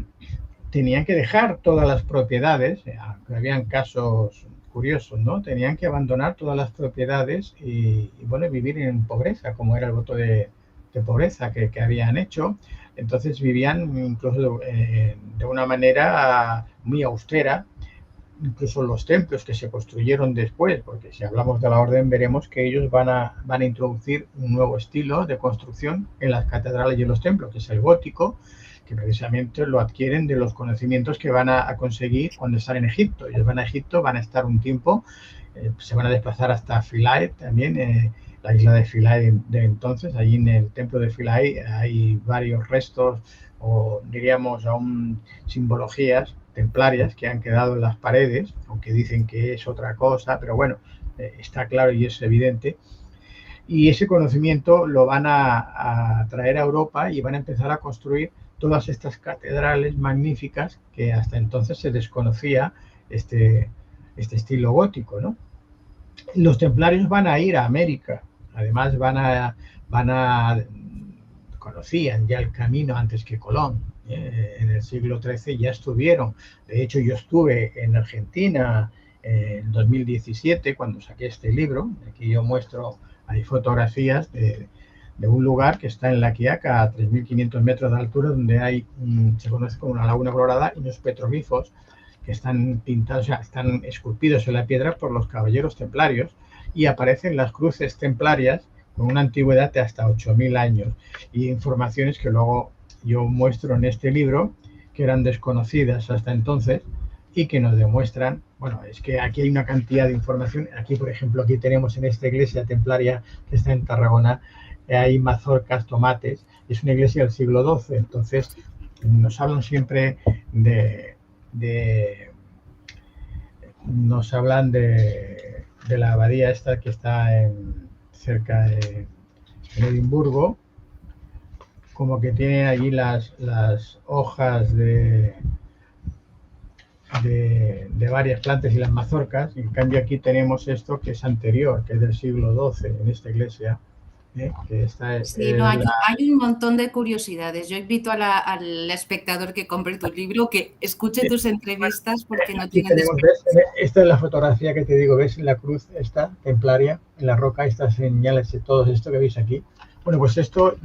dejar todas las propiedades, habían casos curiosos, ¿no? Tenían que abandonar todas las propiedades y bueno, vivir en pobreza, como era el voto de pobreza que habían hecho. Entonces vivían incluso de una manera muy austera, incluso los templos que se construyeron después, porque si hablamos de la orden veremos que ellos van a introducir un nuevo estilo de construcción en las catedrales y en los templos, que es el gótico, que precisamente lo adquieren de los conocimientos que van a conseguir cuando están en Egipto. Ellos van a Egipto, van a estar un tiempo, se van a desplazar hasta Philae también, la isla de Philae de entonces. Allí en el templo de Philae hay varios restos, o diríamos aún simbologías templarias que han quedado en las paredes, aunque dicen que es otra cosa, pero bueno, está claro y es evidente. Y ese conocimiento lo van a traer a Europa y van a empezar a construir todas estas catedrales magníficas que hasta entonces se desconocía este estilo gótico, ¿no? Los templarios van a ir a América, además conocían ya el camino antes que Colón. En el siglo XIII ya estuvieron. De hecho, yo estuve en Argentina en 2017 cuando saqué este libro. Aquí yo muestro, hay fotografías de un lugar que está en La Quiaca a 3.500 metros de altura, donde se conoce como una laguna colorada y unos petroglifos que están pintados, o sea, están esculpidos en la piedra por los caballeros templarios y aparecen las cruces templarias con una antigüedad de hasta 8.000 años y informaciones que luego yo muestro en este libro que eran desconocidas hasta entonces y que nos demuestran, bueno, es que aquí hay una cantidad de información. Aquí, por ejemplo, aquí tenemos en esta iglesia templaria que está en Tarragona, hay mazorcas, tomates, es una iglesia del siglo XII, entonces nos hablan siempre nos hablan de la abadía esta que está cerca de Edimburgo, como que tienen allí las hojas de varias plantas y las mazorcas. En cambio aquí tenemos esto que es anterior, que es del siglo XII en esta iglesia. Que
hay un montón de curiosidades. Yo invito al espectador que compre tu libro, que escuche tus entrevistas porque no tienen
esta es la fotografía que te digo, ¿ves? La cruz esta templaria, en la roca, estas señales de todo esto que veis aquí. Bueno, pues esto,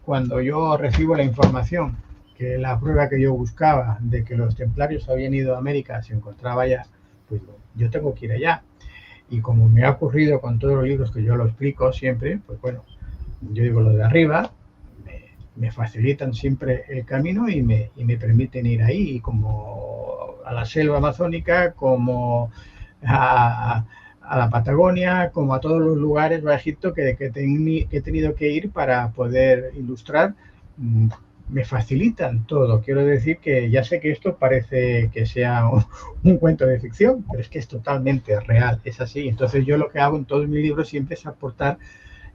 cuando yo recibo la información, que la prueba que yo buscaba de que los templarios habían ido a América se encontraba allá, pues yo tengo que ir allá. Y como me ha ocurrido con todos los libros que yo lo explico siempre, pues bueno, yo digo lo de arriba, me facilitan siempre el camino y me permiten ir ahí, como a la selva amazónica, como a a la Patagonia, como a todos los lugares o a Egipto que he tenido que ir para poder ilustrar, me facilitan todo. Quiero decir que ya sé que esto parece que sea un cuento de ficción, pero es que es totalmente real, es así. Entonces yo lo que hago en todos mis libros siempre es aportar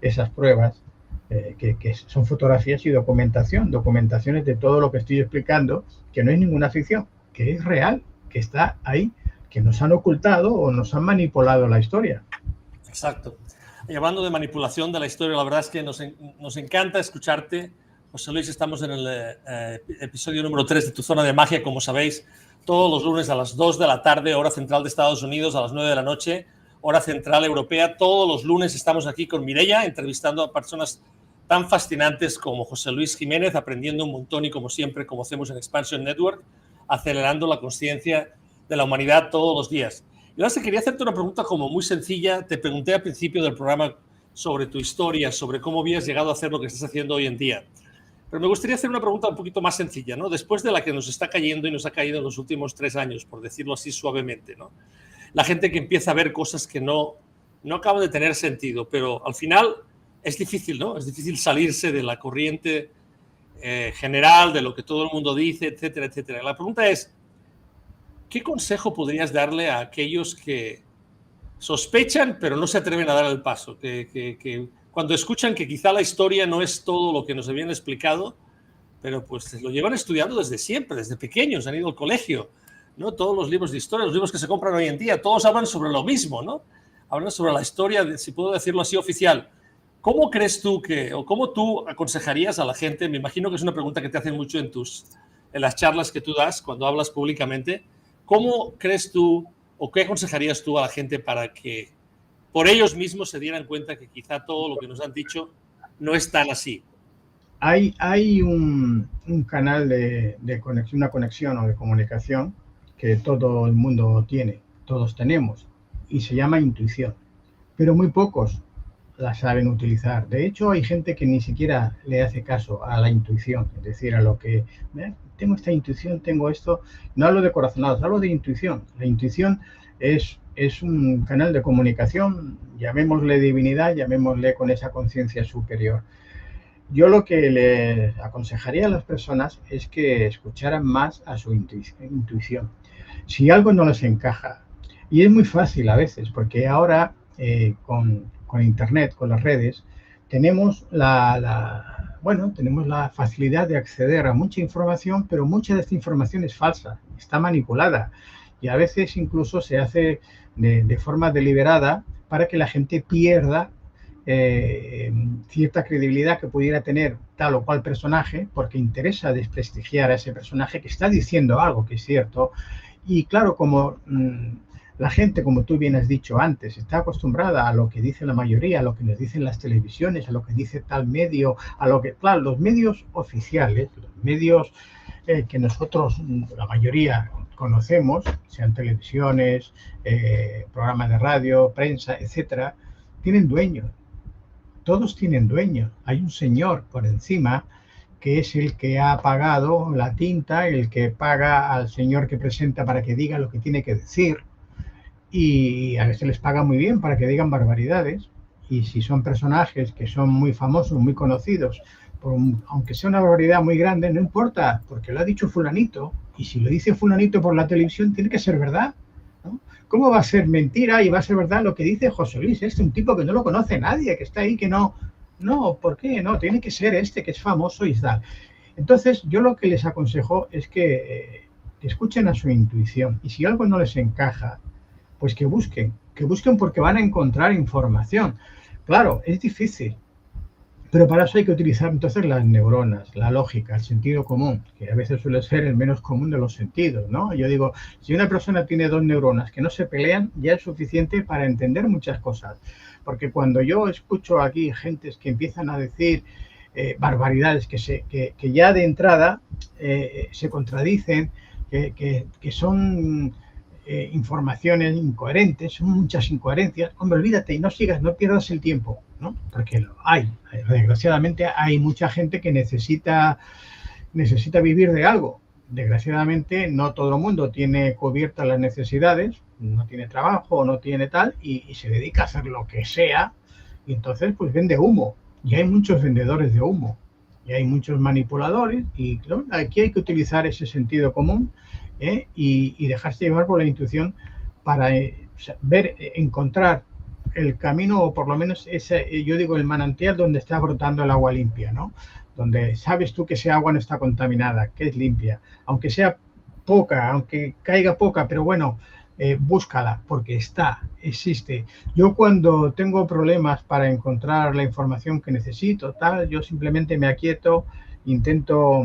esas pruebas, que son fotografías y documentaciones de todo lo que estoy explicando, que no es ninguna ficción, que es real, que está ahí, que nos han ocultado o nos han manipulado la historia.
Exacto. Y hablando de manipulación de la historia, la verdad es que nos encanta escucharte. José Luis, estamos en el episodio número 3 de Tu Zona de Magia, como sabéis, todos los lunes a las 2 de la tarde, hora central de Estados Unidos, a las 9 de la noche, hora central europea. Todos los lunes estamos aquí con Mireia, entrevistando a personas tan fascinantes como José Luis Jiménez, aprendiendo un montón y, como siempre, como hacemos en Expansion Network, acelerando la conciencia de la humanidad todos los días. Y ahora quería hacerte una pregunta como muy sencilla. Te pregunté al principio del programa sobre tu historia, sobre cómo habías llegado a hacer lo que estás haciendo hoy en día. Pero me gustaría hacer una pregunta un poquito más sencilla, ¿no? Después de la que nos está cayendo y nos ha caído en los últimos 3 años, por decirlo así suavemente, ¿no? La gente que empieza a ver cosas que no acaban de tener sentido, pero al final es difícil, ¿no? Es difícil salirse de la corriente general, de lo que todo el mundo dice, etcétera, etcétera. La pregunta es, ¿qué consejo podrías darle a aquellos que sospechan pero no se atreven a dar el paso? Que cuando escuchan que quizá la historia no es todo lo que nos habían explicado, pero pues lo llevan estudiando desde siempre, desde pequeños, han ido al colegio, ¿no? Todos los libros de historia, los libros que se compran hoy en día, todos hablan sobre lo mismo, ¿no? Hablan sobre la historia, si puedo decirlo así, oficial. ¿Cómo crees tú o cómo tú aconsejarías a la gente? Me imagino que es una pregunta que te hacen mucho en las charlas que tú das, cuando hablas públicamente. ¿Cómo crees tú o qué aconsejarías tú a la gente para que por ellos mismos se dieran cuenta que quizá todo lo que nos han dicho no es tan así?
Hay un canal de conexión, una conexión o de comunicación que todo el mundo tiene, todos tenemos, y se llama intuición, pero muy pocos la saben utilizar. De hecho, hay gente que ni siquiera le hace caso a la intuición, es decir, a lo que tengo esta intuición, tengo esto. No hablo de corazonados, hablo de intuición. La intuición es un canal de comunicación, llamémosle divinidad, llamémosle con esa conciencia superior. Yo lo que le aconsejaría a las personas es que escucharan más a su intuición. Si algo no les encaja, y es muy fácil a veces, porque ahora con Internet, con las redes, tenemos tenemos la facilidad de acceder a mucha información, pero mucha de esta información es falsa, está manipulada, y a veces incluso se hace de forma deliberada para que la gente pierda cierta credibilidad que pudiera tener tal o cual personaje, porque interesa desprestigiar a ese personaje que está diciendo algo que es cierto. Y claro, como la gente, como tú bien has dicho antes, está acostumbrada a lo que dice la mayoría, a lo que nos dicen las televisiones, a lo que dice tal medio, a lo que, claro, los medios oficiales, los medios que nosotros, la mayoría, conocemos, sean televisiones, programas de radio, prensa, etcétera, tienen dueños. Todos tienen dueños. Hay un señor por encima que es el que ha pagado la tinta, el que paga al señor que presenta para que diga lo que tiene que decir. Y a veces les paga muy bien para que digan barbaridades. Y si son personajes que son muy famosos, muy conocidos, aunque sea una barbaridad muy grande, no importa, porque lo ha dicho fulanito. Y si lo dice fulanito por la televisión, tiene que ser verdad, ¿no? ¿Cómo va a ser mentira y va a ser verdad lo que dice José Luis? Es un tipo que no lo conoce nadie, que está ahí, que no. No, ¿por qué? No, tiene que ser este que es famoso y tal. Entonces, yo lo que les aconsejo es que escuchen a su intuición. Y si algo no les encaja, pues que busquen porque van a encontrar información. Claro, es difícil, pero para eso hay que utilizar entonces las neuronas, la lógica, el sentido común, que a veces suele ser el menos común de los sentidos, ¿no? Yo digo, si una persona tiene 2 neuronas que no se pelean, ya es suficiente para entender muchas cosas. Porque cuando yo escucho aquí gentes que empiezan a decir barbaridades que ya de entrada se contradicen, que son informaciones incoherentes, son muchas incoherencias, hombre, olvídate y no sigas, no pierdas el tiempo, ¿no? Porque desgraciadamente hay mucha gente que necesita vivir de algo. Desgraciadamente no todo el mundo tiene cubiertas las necesidades, no tiene trabajo o no tiene tal y se dedica a hacer lo que sea y entonces pues vende humo. Y hay muchos vendedores de humo y hay muchos manipuladores y claro, aquí hay que utilizar ese sentido común y dejarse llevar por la intuición para ver, encontrar el camino o por lo menos ese, yo digo, el manantial donde está brotando el agua limpia, ¿no? Donde sabes tú que ese agua no está contaminada, que es limpia, aunque sea poca, aunque caiga poca, pero bueno, búscala porque existe. Yo cuando tengo problemas para encontrar la información que necesito, tal, yo simplemente me aquieto, intento,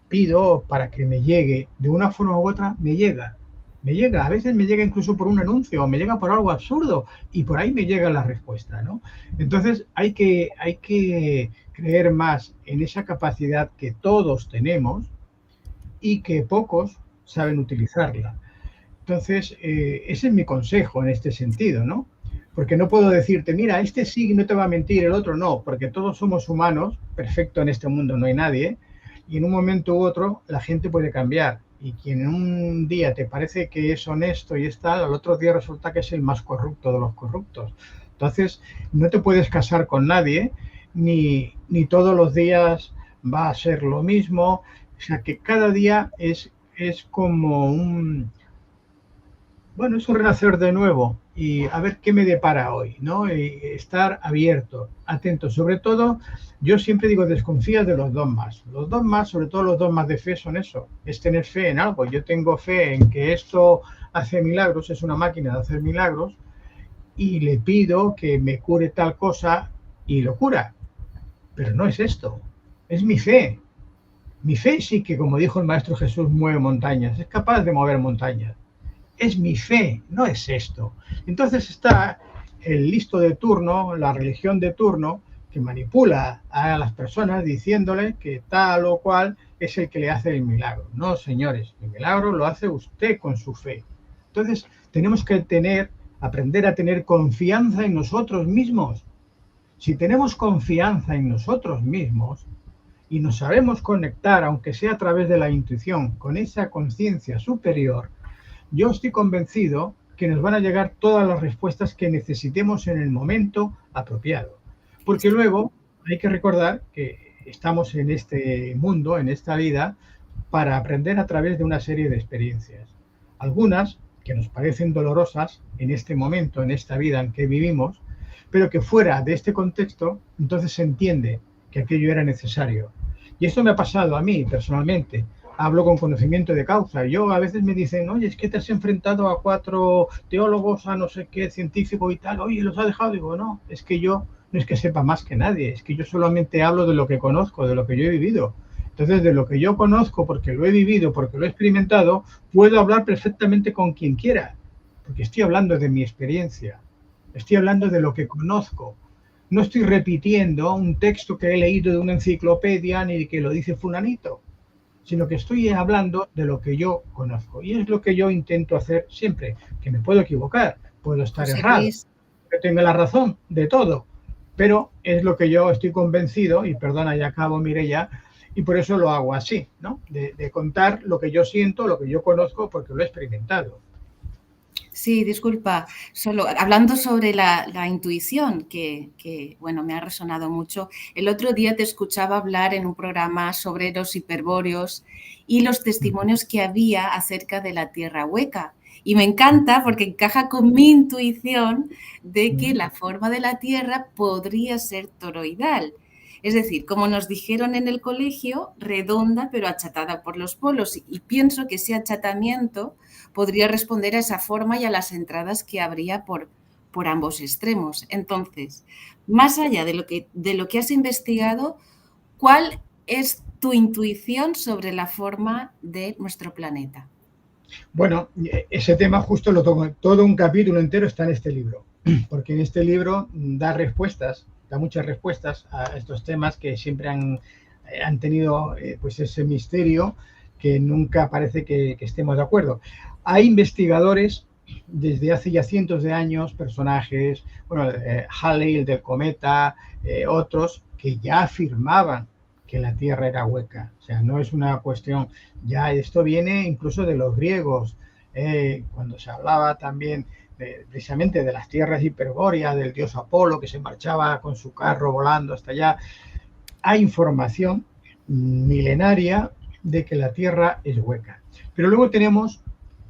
pido para que me llegue, de una forma u otra me llega, a veces me llega incluso por un anuncio, o me llega por algo absurdo y por ahí me llega la respuesta, ¿no? Entonces hay que creer más en esa capacidad que todos tenemos y que pocos saben utilizarla. Entonces, ese es mi consejo en este sentido, ¿no? Porque no puedo decirte, mira, este sí no te va a mentir, el otro no, porque todos somos humanos, perfecto en este mundo no hay nadie, y en un momento u otro la gente puede cambiar. Y quien un día te parece que es honesto y es tal, al otro día resulta que es el más corrupto de los corruptos. Entonces, no te puedes casar con nadie, ni todos los días va a ser lo mismo. O sea, que cada día es como bueno, es un renacer de nuevo y a ver qué me depara hoy, ¿no? Y estar abierto, atento. Sobre todo, yo siempre digo, desconfía de los dogmas. Los dogmas, sobre todo los dogmas de fe, son eso, es tener fe en algo. Yo tengo fe en que esto hace milagros, es una máquina de hacer milagros y le pido que me cure tal cosa y lo cura. Pero no es esto, es mi fe. Mi fe sí que, como dijo el Maestro Jesús, mueve montañas, es capaz de mover montañas. Es mi fe, no es esto. Entonces está el listo de turno, la religión de turno, que manipula a las personas diciéndole que tal o cual es el que le hace el milagro. No, señores, el milagro lo hace usted con su fe. Entonces tenemos que aprender a tener confianza en nosotros mismos. Si tenemos confianza en nosotros mismos y nos sabemos conectar, aunque sea a través de la intuición, con esa conciencia superior, yo estoy convencido que nos van a llegar todas las respuestas que necesitemos en el momento apropiado. Porque luego hay que recordar que estamos en este mundo, en esta vida, para aprender a través de una serie de experiencias. Algunas que nos parecen dolorosas en este momento, en esta vida en que vivimos, pero que fuera de este contexto, entonces se entiende que aquello era necesario. Y esto me ha pasado a mí personalmente. Hablo con conocimiento de causa. Yo a veces me dicen, oye, es que te has enfrentado a 4 teólogos, a no sé qué, científico y tal, oye, los ha dejado. Digo, no, es que yo no es que sepa más que nadie, es que yo solamente hablo de lo que conozco, de lo que yo he vivido. Entonces, de lo que yo conozco, porque lo he vivido, porque lo he experimentado, puedo hablar perfectamente con quien quiera, porque estoy hablando de mi experiencia, estoy hablando de lo que conozco. No estoy repitiendo un texto que he leído de una enciclopedia ni que lo dice fulanito, sino que estoy hablando de lo que yo conozco. Y es lo que yo intento hacer siempre, que me puedo equivocar, puedo estar errado, que tenga la razón de todo, pero es lo que yo estoy convencido, y perdona, ya acabo, Mireia, y por eso lo hago así, ¿no? De contar lo que yo siento, lo que yo conozco, porque lo he experimentado.
Sí, disculpa, solo hablando sobre la intuición, que, bueno, me ha resonado mucho. El otro día te escuchaba hablar en un programa sobre los hiperbóreos y los testimonios que había acerca de la tierra hueca. Y me encanta porque encaja con mi intuición de que la forma de la tierra podría ser toroidal. Es decir, como nos dijeron en el colegio, redonda pero achatada por los polos. Y pienso que ese achatamiento podría responder a esa forma y a las entradas que habría por ambos extremos. Entonces, más allá de lo que has investigado, ¿cuál es tu intuición sobre la forma de nuestro planeta?
Bueno, ese tema justo lo toco, todo un capítulo entero está en este libro, porque en este libro da muchas respuestas a estos temas que siempre han tenido pues ese misterio que nunca parece que estemos de acuerdo. Hay investigadores desde hace ya cientos de años, personajes, bueno, Halley, el del cometa, otros que ya afirmaban que la Tierra era hueca. O sea, no es una cuestión, ya esto viene incluso de los griegos. cuando se hablaba también precisamente de las tierras hiperbóreas, del dios Apolo que se marchaba con su carro volando hasta allá, hay información milenaria de que la Tierra es hueca. Pero luego tenemos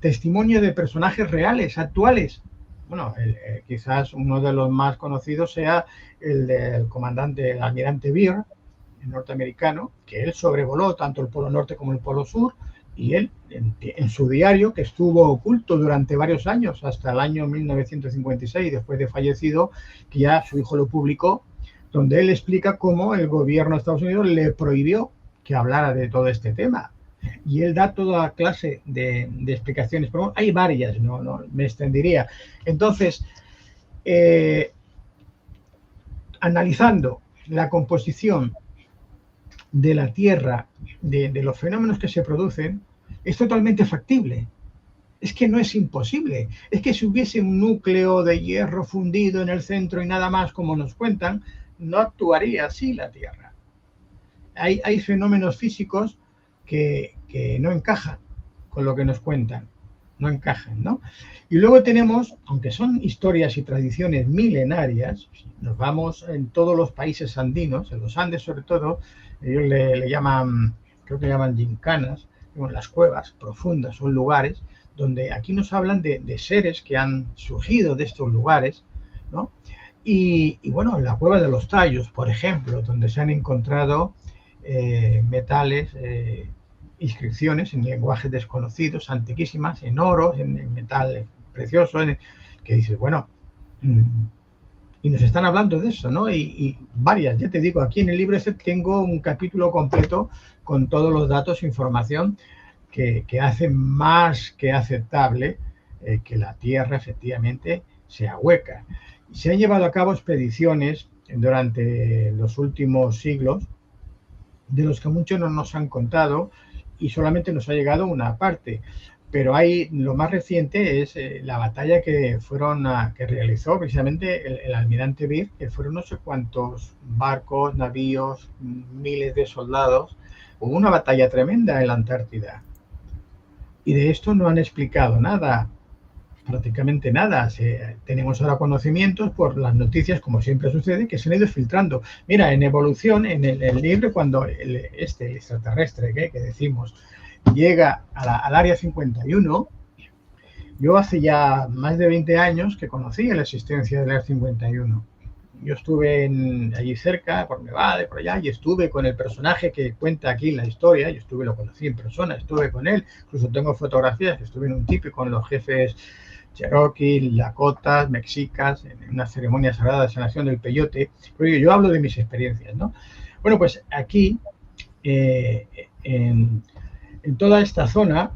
testimonio de personajes reales, actuales. Bueno, quizás uno de los más conocidos sea el del comandante, el almirante Byrd, el norteamericano, que él sobrevoló tanto el Polo Norte como el Polo Sur, y él, en su diario, que estuvo oculto durante varios años, hasta el año 1956, después de fallecido, que ya su hijo lo publicó, donde él explica cómo el gobierno de Estados Unidos le prohibió que hablara de todo este tema. Y él da toda clase de explicaciones, pero hay varias, no me extendería. Entonces, analizando la composición de la Tierra, de los fenómenos que se producen, es totalmente factible. Es que no es imposible. Es que si hubiese un núcleo de hierro fundido en el centro y nada más, como nos cuentan, no actuaría así la Tierra. Hay fenómenos físicos que no encajan con lo que nos cuentan. No encajan, ¿no? Y luego tenemos, aunque son historias y tradiciones milenarias, nos vamos en todos los países andinos, en los Andes sobre todo, ellos le llaman, creo que llaman gincanas, las cuevas profundas, son lugares donde aquí nos hablan de seres que han surgido de estos lugares, ¿no? Y bueno, en la cueva de los Tallos, por ejemplo, donde se han encontrado metales, inscripciones en lenguajes desconocidos, antiquísimas, en oro, en metal precioso, que dices, bueno, y nos están hablando de eso, ¿no? Y varias, ya te digo, aquí en el libro ese tengo un capítulo completo con todos los datos e información que hace más que aceptable que la Tierra efectivamente sea hueca. Se han llevado a cabo expediciones durante los últimos siglos, de los que muchos no nos han contado y solamente nos ha llegado una parte. Pero lo más reciente es la batalla que realizó precisamente el almirante Byrd, que fueron no sé cuántos barcos, navíos, miles de soldados. Hubo una batalla tremenda en la Antártida. Y de esto no han explicado nada, prácticamente nada. Tenemos ahora conocimientos por las noticias, como siempre sucede, que se han ido filtrando. Mira, en Evolución, en el libro, cuando el extraterrestre que decimos llega al Área 51, yo hace ya más de 20 años que conocí la existencia del Área 51. Yo estuve allí cerca, por Nevada y por allá, y estuve con el personaje que cuenta aquí la historia. Lo conocí en persona, estuve con él, incluso tengo fotografías, que estuve en un tipi con los jefes Cherokee, Lakotas, mexicas, en una ceremonia sagrada de sanación del peyote. Pero yo hablo de mis experiencias, ¿no? Bueno, pues aquí, en toda esta zona,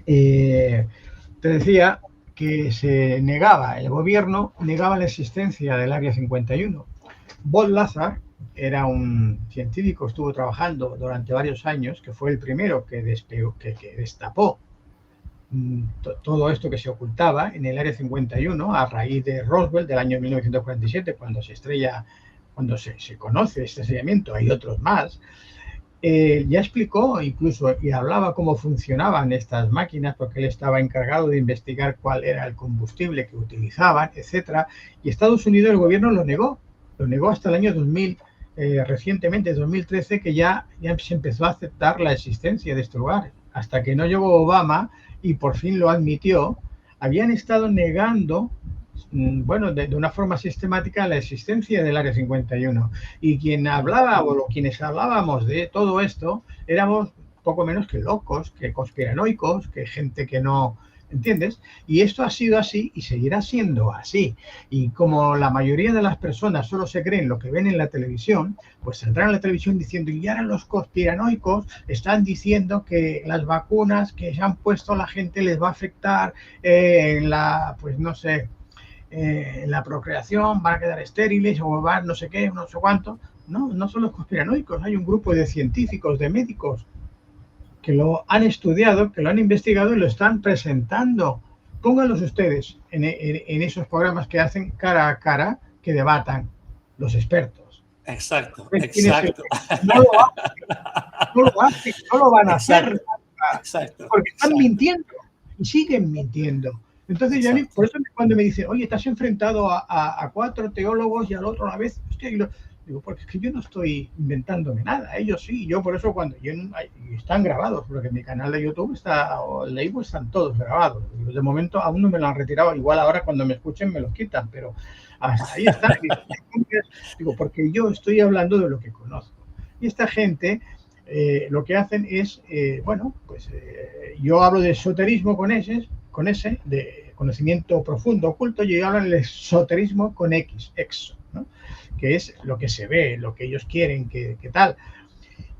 te decía que el gobierno negaba la existencia del Área 51. Bob Lazar era un científico, estuvo trabajando durante varios años, que fue el primero que destapó todo esto que se ocultaba en el Área 51 a raíz de Roswell del año 1947, cuando se conoce este estrellamiento. Hay otros más. Ya explicó incluso y hablaba cómo funcionaban estas máquinas, porque él estaba encargado de investigar cuál era el combustible que utilizaban, etcétera. Y Estados Unidos, el gobierno lo negó hasta el año 2000, recientemente, 2013, que ya se empezó a aceptar la existencia de este lugar. Hasta que no llegó Obama y por fin lo admitió, habían estado negando, bueno, de una forma sistemática, la existencia del Área 51. Y quienes hablábamos de todo esto éramos poco menos que locos, que conspiranoicos, que gente que no... ¿Entiendes? Y esto ha sido así y seguirá siendo así. Y como la mayoría de las personas solo se creen lo que ven en la televisión, pues saldrán en la televisión diciendo, y ahora los conspiranoicos están diciendo que las vacunas que se han puesto a la gente les va a afectar en la, pues no sé, en la procreación, van a quedar estériles o van no sé qué, no sé cuánto. No son los conspiranoicos, hay un grupo de científicos, de médicos, que lo han estudiado, que lo han investigado y lo están presentando. Pónganlos ustedes en esos programas que hacen cara a cara, que debatan los expertos.
Exacto.
No lo hacen, no lo van a hacer.
Exacto.
Porque están mintiendo. y siguen mintiendo. Entonces, ya por eso cuando me dicen, oye, te has enfrentado a 4 teólogos y al otro a la vez, hostia, digo, porque es que yo no estoy inventándome nada, ellos sí. Yo por eso están grabados, porque en mi canal de YouTube o el de Ivo están todos grabados. De momento aún no me lo han retirado, igual ahora cuando me escuchen me los quitan, pero hasta ahí están. Digo, porque yo estoy hablando de lo que conozco. Y esta gente lo que hacen es, yo hablo de esoterismo con ese, de conocimiento profundo, oculto, y yo hablo del esoterismo con exo, ¿no? Que es lo que se ve, lo que ellos quieren, que tal.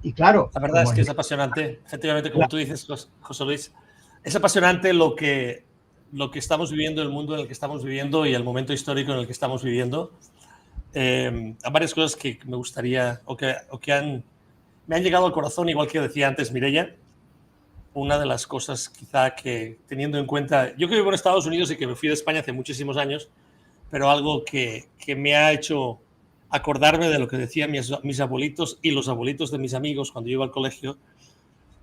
Y claro...
La verdad es que es apasionante, efectivamente, como tú dices, José Luis, es apasionante lo que estamos viviendo, el mundo en el que estamos viviendo y el momento histórico en el que estamos viviendo. Hay varias cosas que me gustaría, me han llegado al corazón, igual que decía antes Mireia. Una de las cosas quizá que, teniendo en cuenta, yo que vivo en Estados Unidos y que me fui de España hace muchísimos años, pero algo que me ha hecho acordarme de lo que decían mis abuelitos y los abuelitos de mis amigos cuando yo iba al colegio,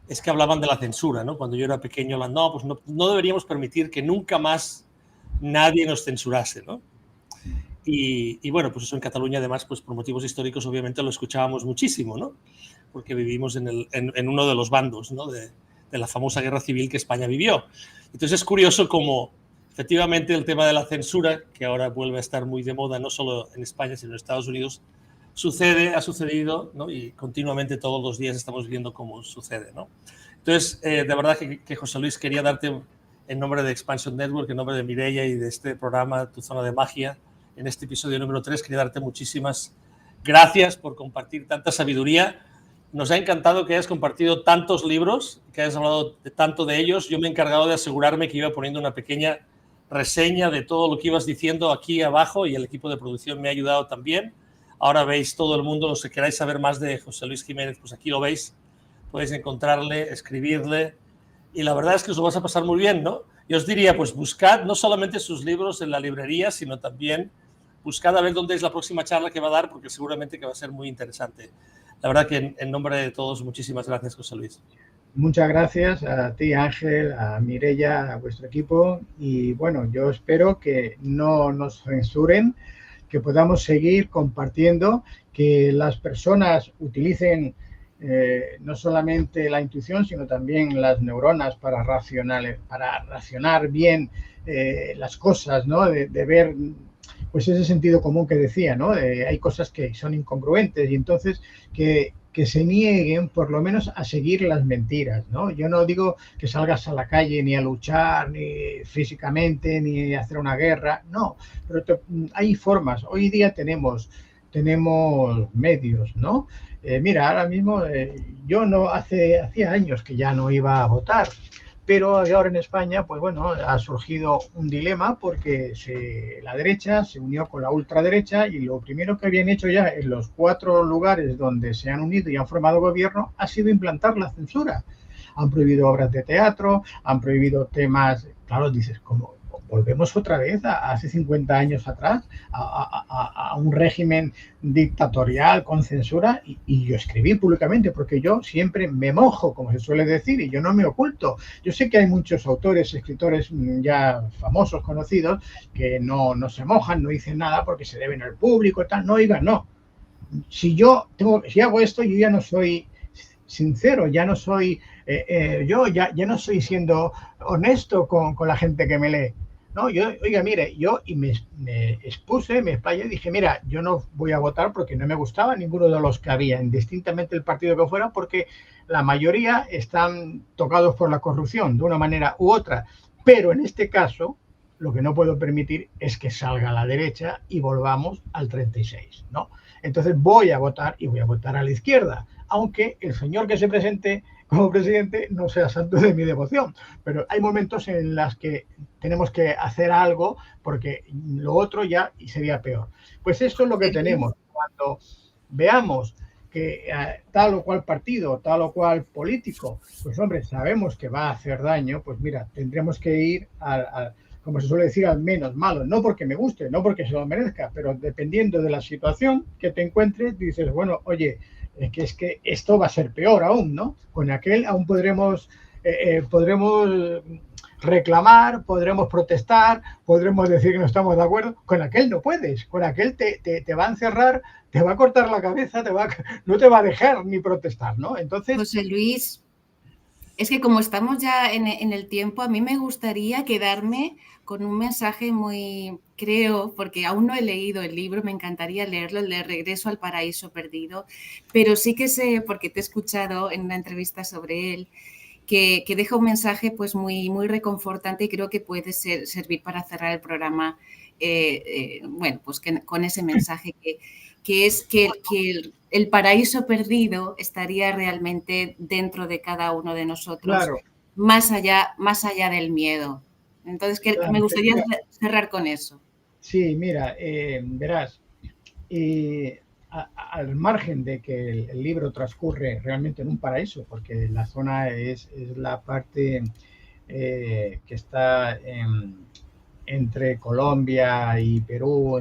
es que hablaban de la censura, ¿no? Cuando yo era pequeño, no deberíamos permitir que nunca más nadie nos censurase, ¿no? Y bueno, pues eso en Cataluña, además, pues por motivos históricos, obviamente lo escuchábamos muchísimo, ¿no? Porque vivimos en uno de los bandos, ¿no? de la famosa guerra civil que España vivió. Entonces es curioso cómo efectivamente el tema de la censura, que ahora vuelve a estar muy de moda, no solo en España, sino en Estados Unidos, ha sucedido, ¿no? Y continuamente todos los días estamos viendo cómo sucede, ¿no? Entonces, de verdad que José Luis, quería darte, en nombre de Expansion Network, en nombre de Mireia y de este programa, Tu Zona de Magia, en este episodio número 3, quería darte muchísimas gracias por compartir tanta sabiduría. Nos ha encantado que hayas compartido tantos libros, que hayas hablado tanto de ellos. Yo me he encargado de asegurarme que iba poniendo una pequeña reseña de todo lo que ibas diciendo aquí abajo, y el equipo de producción me ha ayudado también. Ahora veis todo el mundo, los que queráis saber más de José Luis Jiménez, pues aquí lo veis. Podéis encontrarle, escribirle, y la verdad es que os lo vas a pasar muy bien, ¿no? Y os diría, pues buscad no solamente sus libros en la librería, sino también buscad a ver dónde es la próxima charla que va a dar, porque seguramente que va a ser muy interesante. La verdad que en nombre de todos, muchísimas gracias, José Luis.
Muchas gracias a ti, Ángel, a Mireia, a vuestro equipo. Y bueno, yo espero que no nos censuren, que podamos seguir compartiendo, que las personas utilicen no solamente la intuición, sino también las neuronas para racionar bien las cosas, ¿no? De ver, pues ese sentido común que decía, ¿no? Hay cosas que son incongruentes, y entonces que se nieguen por lo menos a seguir las mentiras, ¿no? Yo no digo que salgas a la calle ni a luchar, ni físicamente, ni a hacer una guerra, no, pero hay formas. Hoy día tenemos medios, ¿no? Mira, ahora mismo yo hacía años que ya no iba a votar, pero ahora en España, pues bueno, ha surgido un dilema porque la derecha se unió con la ultraderecha, y lo primero que habían hecho ya en los 4 lugares donde se han unido y han formado gobierno ha sido implantar la censura. Han prohibido obras de teatro, han prohibido temas, claro, dices, ¿cómo? Volvemos otra vez a hace 50 años atrás, a un régimen dictatorial con censura, y yo escribí públicamente, porque yo siempre me mojo, como se suele decir, y yo no me oculto. Yo sé que hay muchos autores, escritores ya famosos, conocidos, que no se mojan, no dicen nada porque se deben al público y tal. No, oiga, no. Si hago esto, yo ya no soy sincero, ya no soy, ya no estoy siendo honesto con la gente que me lee. No, me expuse, me explayé, dije, mira, yo no voy a votar porque no me gustaba ninguno de los que había, indistintamente el partido que fuera, porque la mayoría están tocados por la corrupción de una manera u otra. Pero en este caso, lo que no puedo permitir es que salga la derecha y volvamos al 36, ¿no? Entonces voy a votar, y voy a votar a la izquierda, aunque el señor que se presente como presidente no sea santo de mi devoción. Pero hay momentos en los que tenemos que hacer algo, porque lo otro ya sería peor. Pues esto es lo que tenemos. Cuando veamos que tal o cual partido, tal o cual político, pues hombre, sabemos que va a hacer daño, pues mira, tendremos que ir como se suele decir, al menos malo. No porque me guste, no porque se lo merezca, pero dependiendo de la situación que te encuentres, dices, bueno, oye, es que esto va a ser peor aún, ¿no? Con aquel aún podremos reclamar, podremos protestar, podremos decir que no estamos de acuerdo. Con aquel no puedes, con aquel te va a encerrar, te va a cortar la cabeza, no te va a dejar ni protestar, ¿no? Entonces...
José Luis, es que como estamos ya en el tiempo, a mí me gustaría quedarme con un mensaje muy, creo, porque aún no he leído el libro, me encantaría leerlo, el de Regreso al Paraíso Perdido, pero sí que sé, porque te he escuchado en una entrevista sobre él, que deja un mensaje pues muy, muy reconfortante y creo que puede servir para cerrar el programa, bueno, pues con ese mensaje que es que el paraíso perdido estaría realmente dentro de cada uno de nosotros,
Claro,
más allá del miedo. Entonces,
claro,
me gustaría cerrar con eso.
sí, mira, verás, al margen de que el libro transcurre realmente en un paraíso, porque la zona es la parte que está entre Colombia y Perú,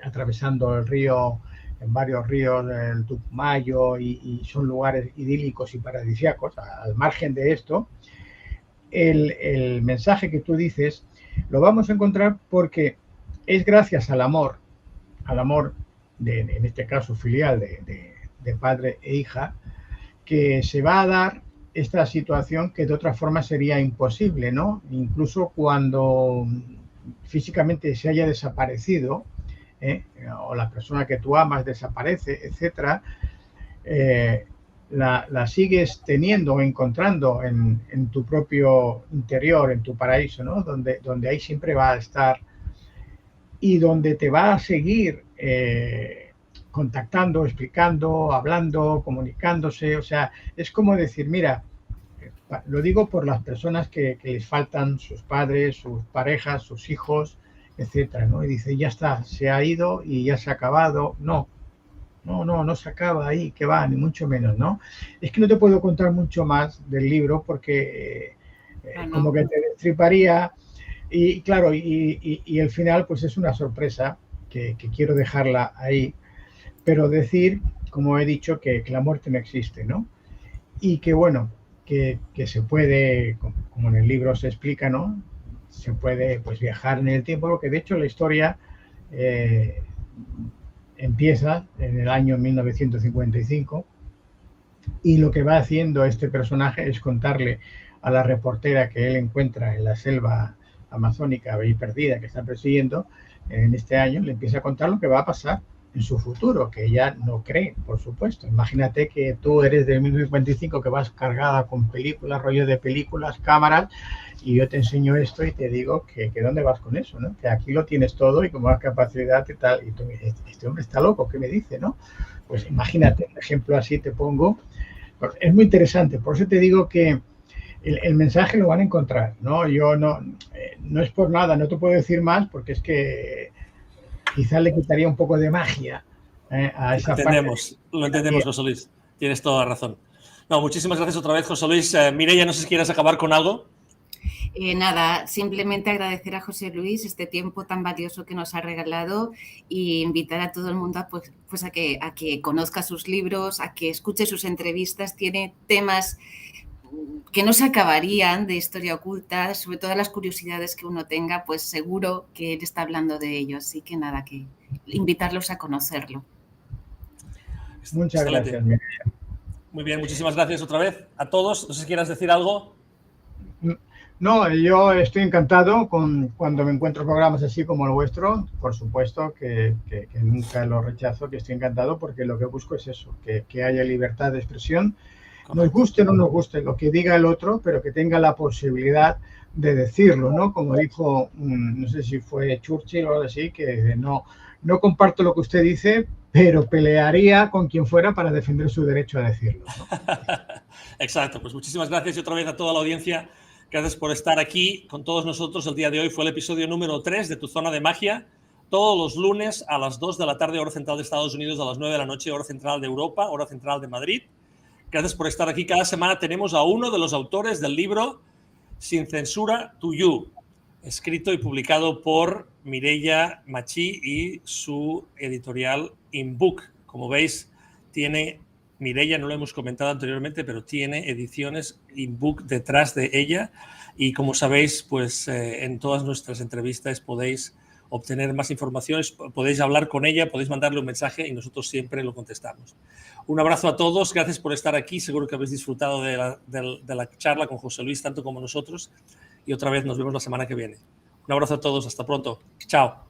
atravesando el río, en varios ríos, el Tupumayo, y son lugares idílicos y paradisíacos. Al margen de esto, el mensaje que tú dices lo vamos a encontrar porque es gracias al amor en este caso filial de padre e hija, que se va a dar esta situación que de otra forma sería imposible, ¿no? Incluso cuando físicamente se haya desaparecido, o la persona que tú amas desaparece, etcétera, la sigues teniendo o encontrando en tu propio interior, en tu paraíso, ¿no? Donde ahí siempre va a estar y donde te va a seguir contactando, explicando, hablando, comunicándose. O sea, es como decir, mira, lo digo por las personas que les faltan sus padres, sus parejas, sus hijos, etcétera, ¿no? Y dice, ya está, se ha ido y ya se ha acabado. No se acaba ahí, que va, ni mucho menos, ¿no? Es que no te puedo contar mucho más del libro porque como que te destriparía. Y claro, y el final pues es una sorpresa que quiero dejarla ahí, pero decir, como he dicho, que la muerte no existe, ¿no? Y que bueno, que se puede, como en el libro se explica, ¿no? Se puede pues viajar en el tiempo, porque de hecho la historia empieza en el año 1955 y lo que va haciendo este personaje es contarle a la reportera que él encuentra en la selva amazónica y perdida que está persiguiendo en este año, le empieza a contar lo que va a pasar en su futuro, que ella no cree, por supuesto. Imagínate que tú eres de 1955, que vas cargada con películas, rollo de películas, cámaras, y yo te enseño esto y te digo que ¿dónde vas con eso? ¿No? Que aquí lo tienes todo y con más capacidad y tal. Y tú me dices, este hombre está loco, ¿qué me dice? ¿No? Pues imagínate, un ejemplo así te pongo. Es muy interesante, por eso te digo que el mensaje lo van a encontrar, ¿no? Yo no es por nada, no te puedo decir más porque es que quizás le quitaría un poco de magia a esa parte.
Lo entendemos, José Luis. Tienes toda la razón. No, muchísimas gracias otra vez, José Luis. Mireia, no sé si quieres acabar con algo.
Nada, simplemente agradecer a José Luis este tiempo tan valioso que nos ha regalado y invitar a todo el mundo pues a que conozca sus libros, a que escuche sus entrevistas. Tiene temas que no se acabarían de historia oculta, sobre todas las curiosidades que uno tenga, pues seguro que él está hablando de ello. Así que nada, que invitarlos a conocerlo.
Muchas gracias, Mireia.
Muy bien, muchísimas gracias otra vez a todos. No sé si quieras decir algo.
No, yo estoy encantado cuando me encuentro programas así como el vuestro. Por supuesto que nunca lo rechazo, que estoy encantado porque lo que busco es eso, que haya libertad de expresión. Nos guste o no nos guste lo que diga el otro, pero que tenga la posibilidad de decirlo, ¿no? Como dijo, no sé si fue Churchill o algo así, que no comparto lo que usted dice, pero pelearía con quien fuera para defender su derecho a decirlo, ¿no?
Exacto, pues muchísimas gracias y otra vez a toda la audiencia. Gracias por estar aquí con todos nosotros. El día de hoy fue el episodio número 3 de Tu Zona de Magia. Todos los lunes a las 2 de la tarde, hora central de Estados Unidos, a las 9 de la noche, hora central de Europa, hora central de Madrid. Gracias por estar aquí. Cada semana tenemos a uno de los autores del libro Sin Censura to You, escrito y publicado por Mireia Machí y su editorial InBook. Como veis, tiene Mireia, no lo hemos comentado anteriormente, pero tiene ediciones InBook detrás de ella Y como sabéis, pues en todas nuestras entrevistas podéis obtener más informaciones, podéis hablar con ella, podéis mandarle un mensaje y nosotros siempre lo contestamos. Un abrazo a todos, gracias por estar aquí, seguro que habéis disfrutado de la charla con José Luis tanto como nosotros y otra vez nos vemos la semana que viene. Un abrazo a todos, hasta pronto, chao.